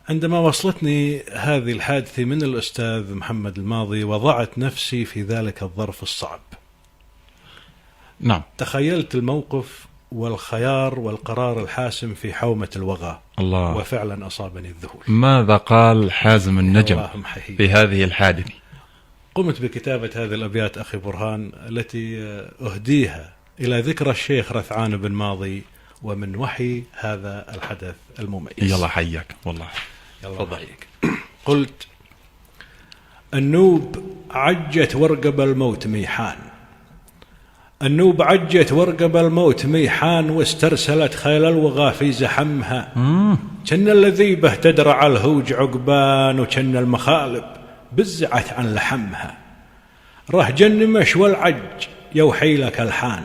عندما وصلتني هذه الحادثة من الأستاذ محمد الماضي وضعت نفسي في ذلك الظرف الصعب. نعم. تخيلت الموقف والخيار والقرار الحاسم في حومة الوغى. الله. وفعلا أصابني الذهول. ماذا قال حازم النجم في هذه الحادثة؟ قمت بكتابة هذه الأبيات أخي برهان التي أهديها إلى ذكرى الشيخ رثعان بن ماضي ومن وحي هذا الحدث المميز. يلا حياك والله. يلا حياك. قلت: النوب عجت ورقب الموت ميحان، النوب عجت ورقب الموت ميحان، واسترسلت خيل الوغى في زحمها. كن الذيبة تدرع الهوج عقبان، وكن المخالب بزعت عن لحمها. راه جنمش والعج يوحي لك الحان،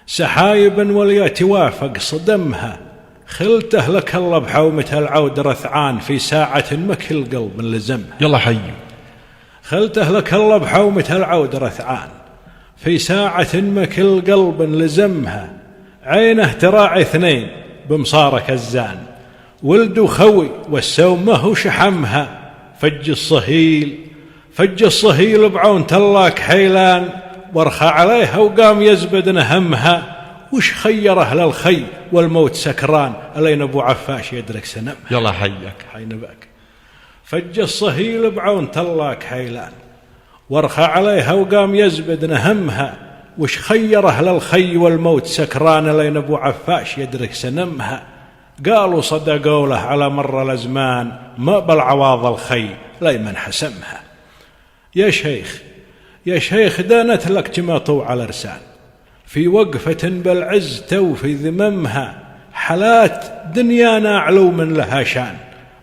سحايب وليا توافق صدمها. خلته لك الله بحومة العود رثعان، في ساعة مكل قلب لزمها. يلا حي. خلته لك الله بحومة العود رثعان، في ساعة مكل قلب لزمها. عينه تراعي اثنين بمصارك الزان، ولد خوي والسومه وشحمها. فج الصهيل بعون تلاك حيلان، وارخى عليها وقام يزبد نهمها. وش خيره للخي والموت سكران، ألين أبو عفاش يدرك سنمها. يلا حيك. حي نباك. فج الصهيل بعون تلاك حيلان، وارخى عليها وقام يزبد نهمها. وش خيره للخي والموت سكران، ألين أبو عفاش يدرك سنمها. قالوا صدقوا له على مر الأزمان، ما بالعواض الخي ليمن حسمها. يا شيخ دانت لك كما طوع على رسان، في وقفة بالعز توفي ذممها. حالات دنيانا علو من لها شان،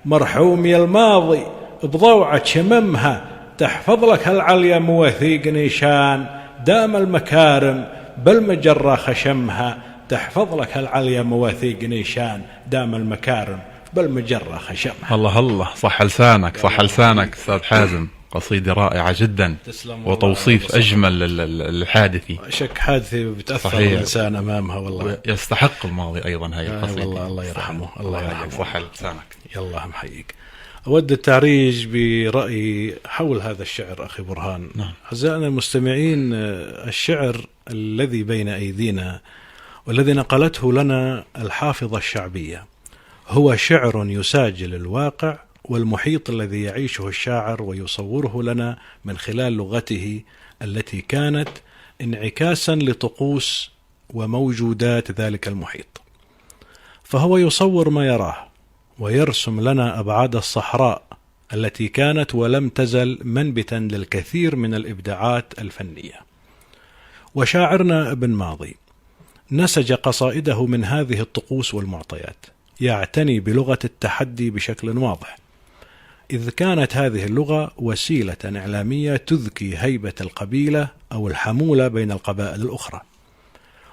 مرحوم يا الماضي بضوعة شممها. تحفظ لك العليا مواثيق نيشان، دام المكارم بالمجرة خشمها. تحفظ لك العليا مواثيق نيشان، دام المكارم بالمجرة خشمها. الله الله. صح لسانك أستاذ حازم. قصيدة رائعة جدا وتوصيف أجمل للحادثة. شك حادثة بتأثر الإنسان أمامها والله. يستحق الماضي أيضا هاي القصيدة. والله الله يرحمه. الله يرحمه. صح لسانك. يلا محييك. أود التعريج برأيي حول هذا الشعر أخي برهان. نعم. أعزائنا المستمعين، الشعر الذي بين أيدينا والذي نقلته لنا الحافظة الشعبية هو شعر يساجل الواقع والمحيط الذي يعيشه الشاعر ويصوره لنا من خلال لغته التي كانت انعكاسا لطقوس وموجودات ذلك المحيط. فهو يصور ما يراه ويرسم لنا أبعاد الصحراء التي كانت ولم تزل منبتا للكثير من الإبداعات الفنية. وشاعرنا ابن ماضي نسج قصائده من هذه الطقوس والمعطيات، يعتني بلغة التحدي بشكل واضح، إذ كانت هذه اللغة وسيلة إعلامية تذكي هيبة القبيلة أو الحمولة بين القبائل الأخرى.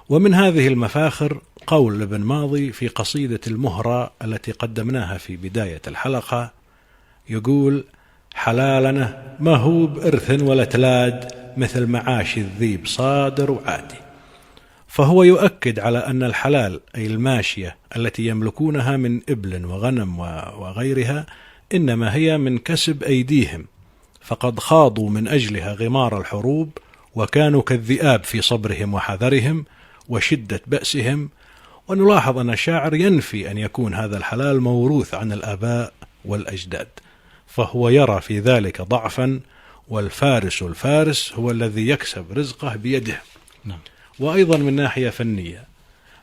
ومن هذه المفاخر قول ابن ماضي في قصيدة المهرة التي قدمناها في بداية الحلقة، يقول: حلالنا ما هو بإرث ولا تلاد، مثل معاش الذيب صادر وعادي. فهو يؤكد على أن الحلال أي الماشية التي يملكونها من إبل وغنم وغيرها إنما هي من كسب أيديهم، فقد خاضوا من أجلها غمار الحروب وكانوا كالذئاب في صبرهم وحذرهم وشدة بأسهم. ونلاحظ أن الشاعر ينفي أن يكون هذا الحلال موروث عن الآباء والأجداد، فهو يرى في ذلك ضعفا، والفارس الفارس هو الذي يكسب رزقه بيده. وأيضا من ناحية فنية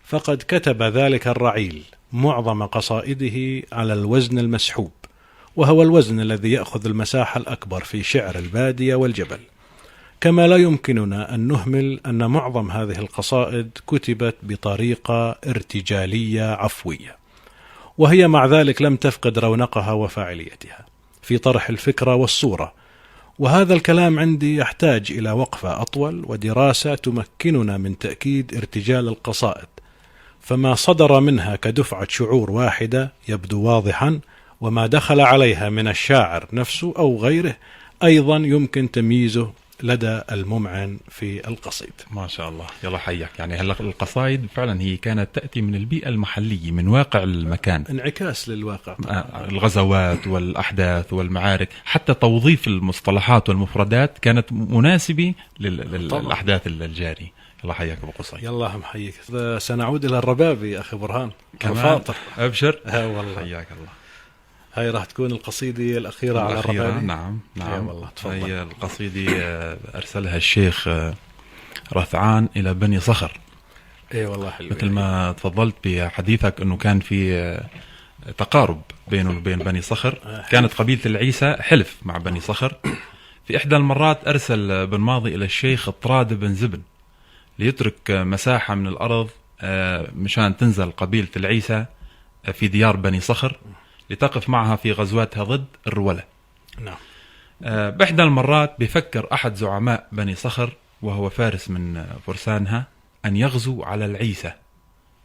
فقد كتب ذلك الرعيل معظم قصائده على الوزن المسحوب، وهو الوزن الذي يأخذ المساحة الأكبر في شعر البادية والجبل. كما لا يمكننا أن نهمل أن معظم هذه القصائد كتبت بطريقة ارتجالية عفوية، وهي مع ذلك لم تفقد رونقها وفاعليتها في طرح الفكرة والصورة. وهذا الكلام عندي يحتاج إلى وقفة أطول ودراسة تمكننا من تأكيد ارتجال القصائد، فما صدر منها كدفعة شعور واحدة يبدو واضحا، وما دخل عليها من الشاعر نفسه أو غيره أيضا يمكن تمييزه لدى الممعن في القصيد. ما شاء الله، يلا حيك. يعني هلا القصائد فعلا هي كانت تأتي من البيئة المحلية، من واقع المكان، انعكاس للواقع. الغزوات والأحداث والمعارك، حتى توظيف المصطلحات والمفردات كانت مناسبة للأحداث الجارية. يلا حياك أبو قصي. يلا محيك. سنعود إلى الربابي أخي برهان كمان. أبشر. والله حياك الله. هاي راح تكون القصيدة الأخيرة على الربابي. نعم والله تفضل. هي القصيدة أرسلها الشيخ رثعان إلى بني صخر. والله حلو. مثل ما تفضلت بحديثك أنه كان في تقارب بينه وبين بني صخر. كانت قبيلة العيسى حلف مع بني صخر. في إحدى المرات أرسل بن ماضي إلى الشيخ طراد بن زبن ليترك مساحة من الأرض مشان تنزل قبيلة العيسى في ديار بني صخر لتقف معها في غزواتها ضد الرولة. نعم. بإحدى المرات بفكر أحد زعماء بني صخر وهو فارس من فرسانها أن يغزو على العيسى،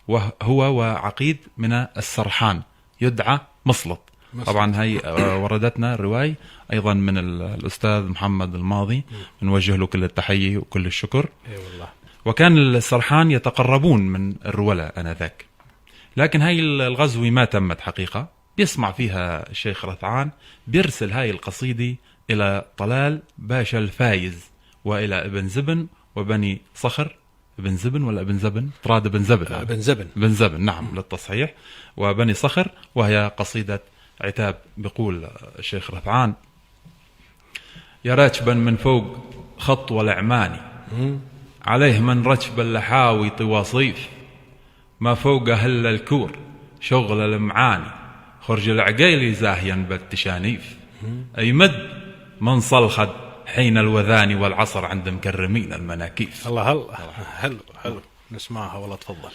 وهو وعقيد من السرحان يدعى مسلط. طبعا هي وردتنا الرواية أيضا من الأستاذ محمد الماضي، نوجه له كل التحية وكل الشكر. والله. وكان السرحان يتقربون من الرولة آنذاك، لكن هاي الغزوة ما تمت حقيقة. بيسمع فيها الشيخ رثعان، بيرسل هاي القصيدة إلى طلال باشا الفايز وإلى ابن زبن وبني صخر. ابن زبن ولا ابن زبن؟ طراد بن زبن. بن زبن نعم للتصحيح. وبني صخر، وهي قصيدة عتاب. بيقول الشيخ رثعان: يا راكبا من فوق خط والعماني، عليه من ركب اللحاوي طواصيف، ما فوق هل الكور شغل المعاني، خرج العقيلي زاهيا بالتشانيف، أي مد من صلخد حين الوذاني والعصر عند مكرمين المناكيف. الله حلو نسمعها. والله تفضل.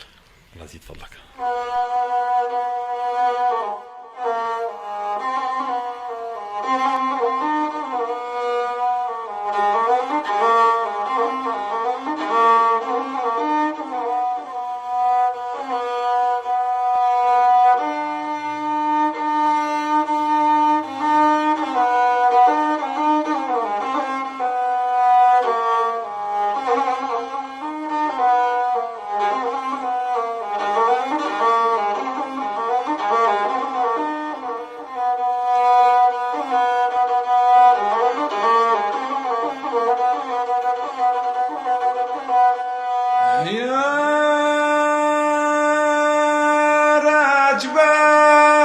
الله يزيد فضلك. يا راجبان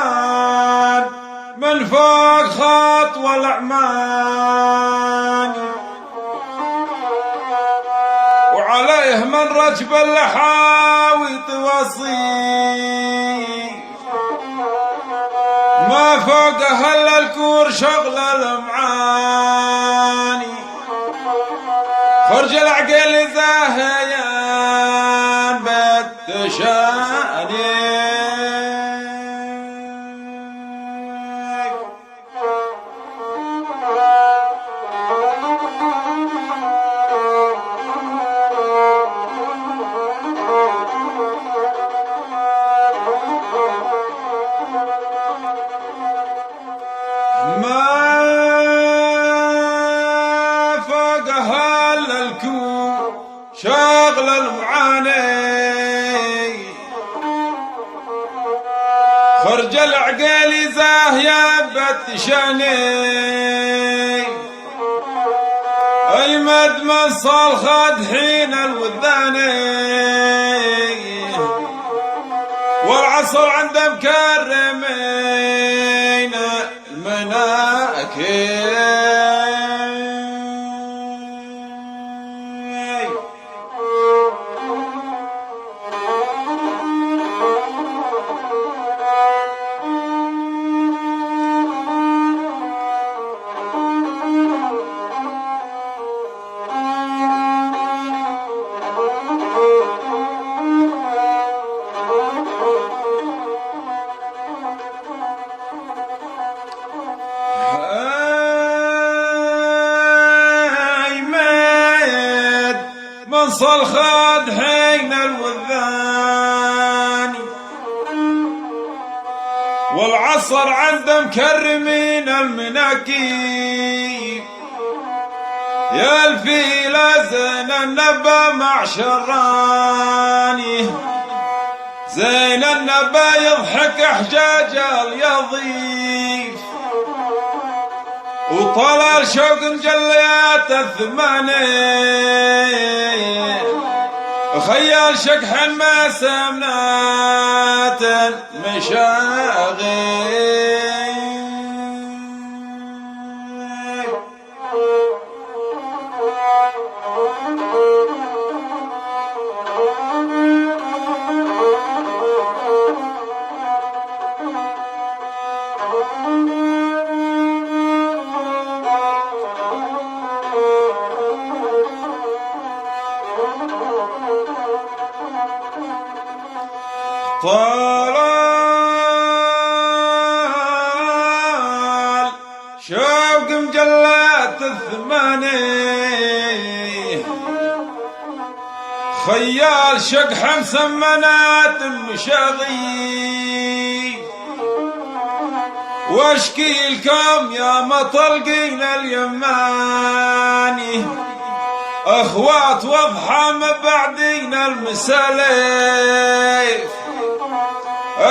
فوق خط والأعمان وعليه من رجب اللحاوي توصي ما فوقه الا الكور شغل الامعاني خرج العقل زاهيان بالتشاني شغل المعاني خرج العقيل زاهية بتشاني ايمد مصال خد حين الوذاني والعصر عند مكرمين المناكب منصل خد حين الوذاني والعصر عند مكرمين المناكيب يا الفيلة زين النبا مع شراني زين النبا يضحك حجاج اليضيف وطلال شوق جليات الثمانية خيال شكح ما سمنات مشاغل طلال شوق مجلات الثمانية خيال شقح مسمنات المشاغيل واشكي لكم يا مطلقين اليماني اخوات واضحى مبعدين المساليف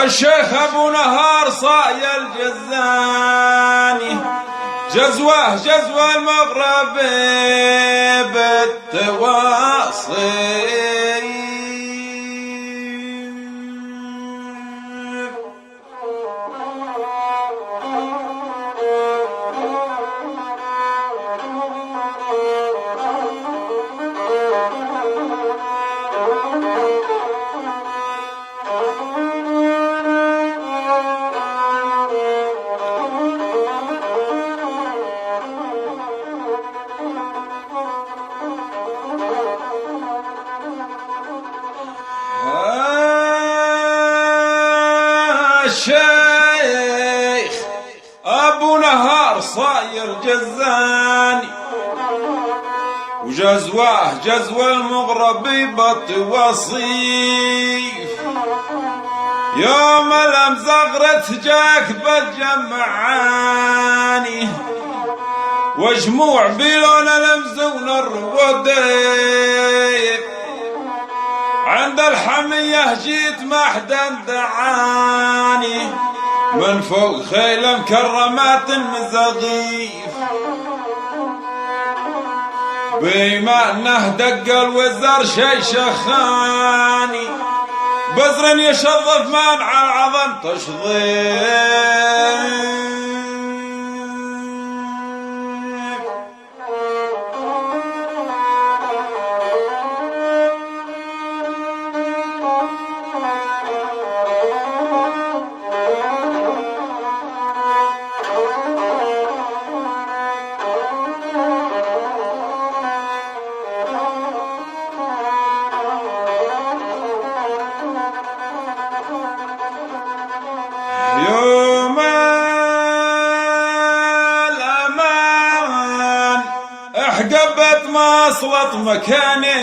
الشيخ ابو نهار صاي الجزاني جزوه المغربي بالتواصي الشيخ ابو نهار صاير جزاني وجزوه المغربي بالتوصيف يوم الامزغرت جاك بالجمعاني وجموع بلون المزون الروديف عند الحمية جيت ما حدا دعاني من فوق خيل مكرمات مزغيف بما انه دق الوزر شي شخاني بزر يشظف منع العظم تشظيف وصلت مكاني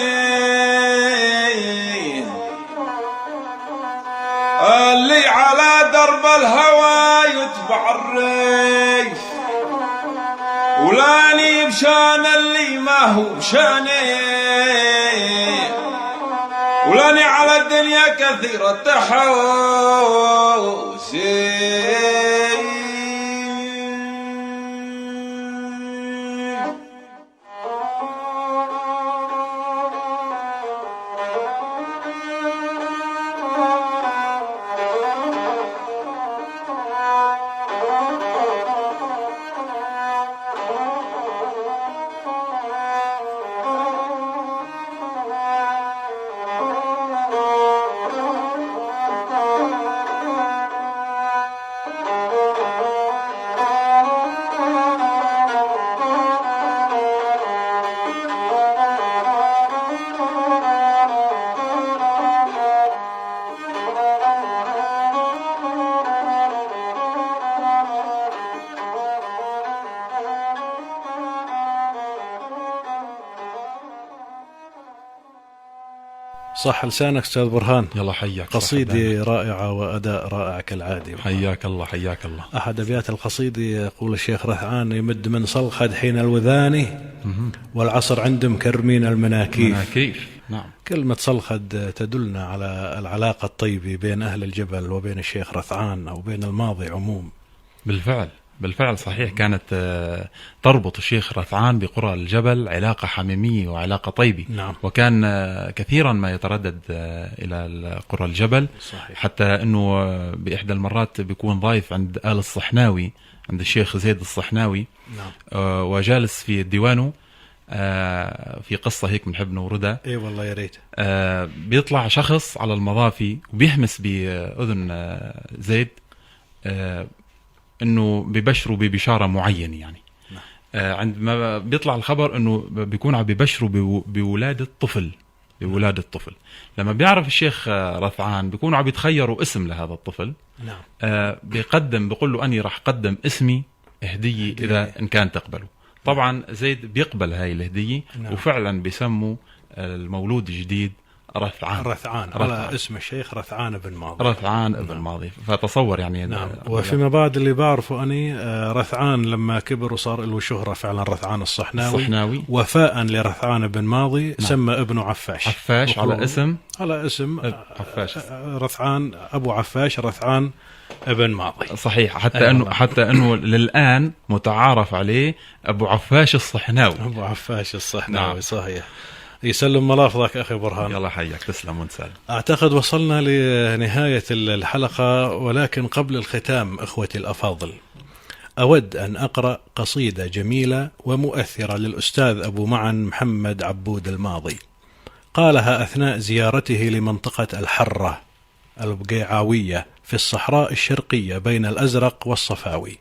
اللي على درب الهوى يتبع الريف ولاني بشان اللي ما هو بشاني ولاني على الدنيا كثير التحوسي صح لسانك استاذ برهان. يلا حياك. قصيدة رائعة وأداء رائع كالعادة. حياك الله حياك الله. أحد أبيات القصيدة يقول الشيخ رثعان: يمد من صلخد حين الوذاني والعصر عند مكرمين المناكيف. نعم. كلمة صلخد تدلنا على العلاقة الطيبة بين أهل الجبل وبين الشيخ رثعان أو بين الماضي عموم. بالفعل صحيح، كانت تربط الشيخ رثعان بقرى الجبل علاقة حميمية وعلاقة طيبة. نعم. وكان كثيرا ما يتردد إلى قرى الجبل. صحيح. حتى أنه بإحدى المرات بيكون ضايف عند آل الصحناوي، عند الشيخ زيد الصحناوي. نعم. وجالس في ديوانه في قصة هيك بنحب نوردها. اي والله يا ريت. بيطلع شخص على المضافي وبيحمس بأذن زيد انه ببشروا ببشاره معينه يعني. عندما بيطلع الخبر انه بيكون عم ببشروا بولاده طفل. لما بيعرف الشيخ رثعان بيكونوا عم يتخيروا اسم لهذا الطفل. نعم. بيقول له اني راح اقدم اسمي هديه اذا ان كان تقبله. طبعا زيد بيقبل هاي الهديه. نعم. وفعلا بيسموا المولود الجديد رثعان على اسم الشيخ رثعان بن ماضي. فتصور يعني. نعم. وفيما بعد اللي بعرفه أني رثعان لما كبر وصار له شهرة فعلا رثعان الصحناوي وفاء لرثعان بن ماضي. نعم. سمى ابنه عفاش على اسم عفاش. رثعان أبو عفاش رثعان ابن ماضي. صحيح. حتى انه للآن متعارف عليه ابو عفاش الصحناوي. نعم. صحيح. يسلم ملافظك أخي برهان. يلا حياك. تسلم ونسال. أعتقد وصلنا لنهاية الحلقة، ولكن قبل الختام أخوتي الأفاضل أود أن أقرأ قصيدة جميلة ومؤثرة للأستاذ أبو معن محمد عبود الماضي، قالها أثناء زيارته لمنطقة الحرة البقيعاوية في الصحراء الشرقية بين الأزرق والصفاوي،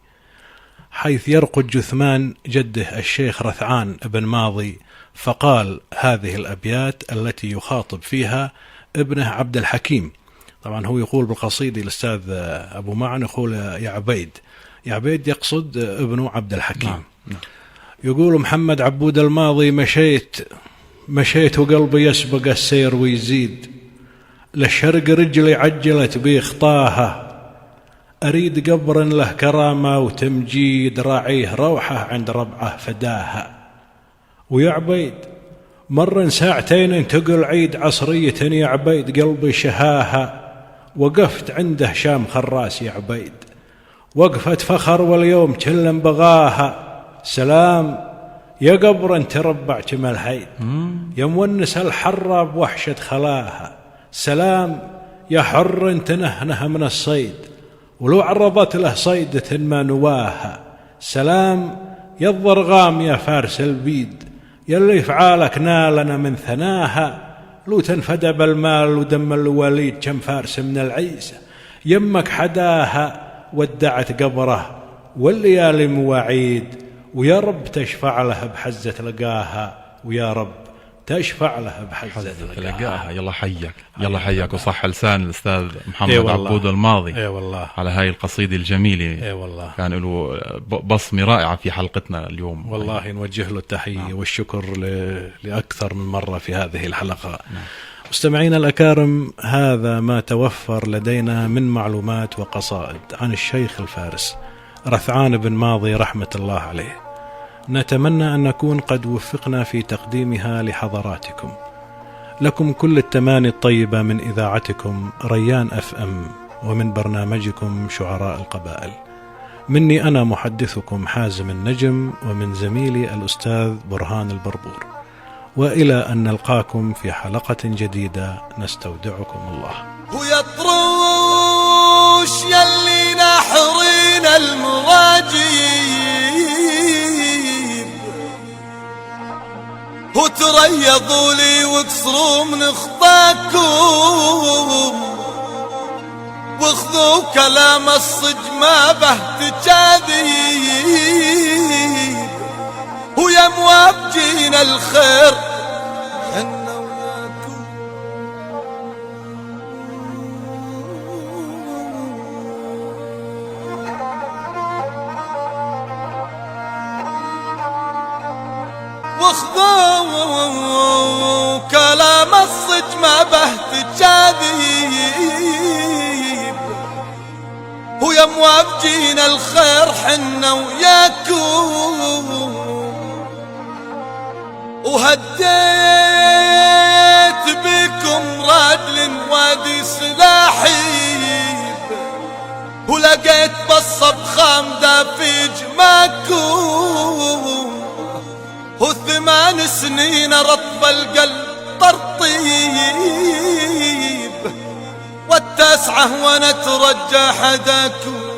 حيث يرقد جثمان جده الشيخ رثعان بن ماضي. فقال هذه الأبيات التي يخاطب فيها ابنه عبد الحكيم. طبعا هو يقول بالقصيدة الأستاذ أبو معن يقول يا عبيد يقصد ابنه عبد الحكيم. نعم. يقول محمد عبود الماضي: مشيت وقلبي يسبق السير ويزيد، للشرق رجلي عجلت بي خطاها، أريد قبر له كرامة وتمجيد، راعيه روحه عند ربعه فداها. ويا عبيد مر ساعتين انتقل عيد عصرية، يا عبيد قلبي شهاها، وقفت عنده شام خراس يا عبيد، وقفة فخر واليوم كل بغاها. سلام يا قبر انت ربع كمال هيد، يا مونس الحرة بوحشة خلاها. سلام يا حر انت نهنه من الصيد، ولو عرضت له صيدة ما نواها. سلام يا الضرغام يا فارس البيد، يلي فعالك نالنا من ثناها، لو تنفدى بالمال ودم الوليد كم فارس من العيسى، يمك حداها ودعت قبره والليالي مواعيد، ويا رب تشفع له بحزة لقاها، ويا رب تشفع لها بحد ذاتها. تلقاها. يلا حياك، يلا حياك، وصح لسان الأستاذ محمد والله. عبود الماضي اي والله على هاي القصيدة الجميلة. اي والله كان له بصمة رائعة في حلقتنا اليوم. والله نوجه له التحية والشكر لأكثر من مرة في هذه الحلقة. مستمعينا الأكارم، هذا ما توفر لدينا من معلومات وقصائد عن الشيخ الفارس رثعان بن ماضي رحمة الله عليه. نتمنى أن نكون قد وفقنا في تقديمها لحضراتكم. لكم كل التماني الطيبة من إذاعتكم ريان FM ومن برنامجكم شعراء القبائل. مني أنا محدثكم حازم النجم، ومن زميلي الأستاذ برهان البربور. وإلى أن نلقاكم في حلقة جديدة نستودعكم الله. ويا طروش يلي ناحرين المراجيب، وتريضوا لي وكسروا من خطاكم، واخذوا كلام الصج ما به تجاذيب، ويا موافجين الخير حنا وياكم. واخذوا كلام الصج ما به تجاذيب، ويا موافجين الخير حنا وياكم. وهديت بكم راجل وادي سلاحيب، ولقيت بالصب خامدة في جماكم، و8 سنين رطب القلب ترطيب، والتاسعة وانا اترجى حداكم.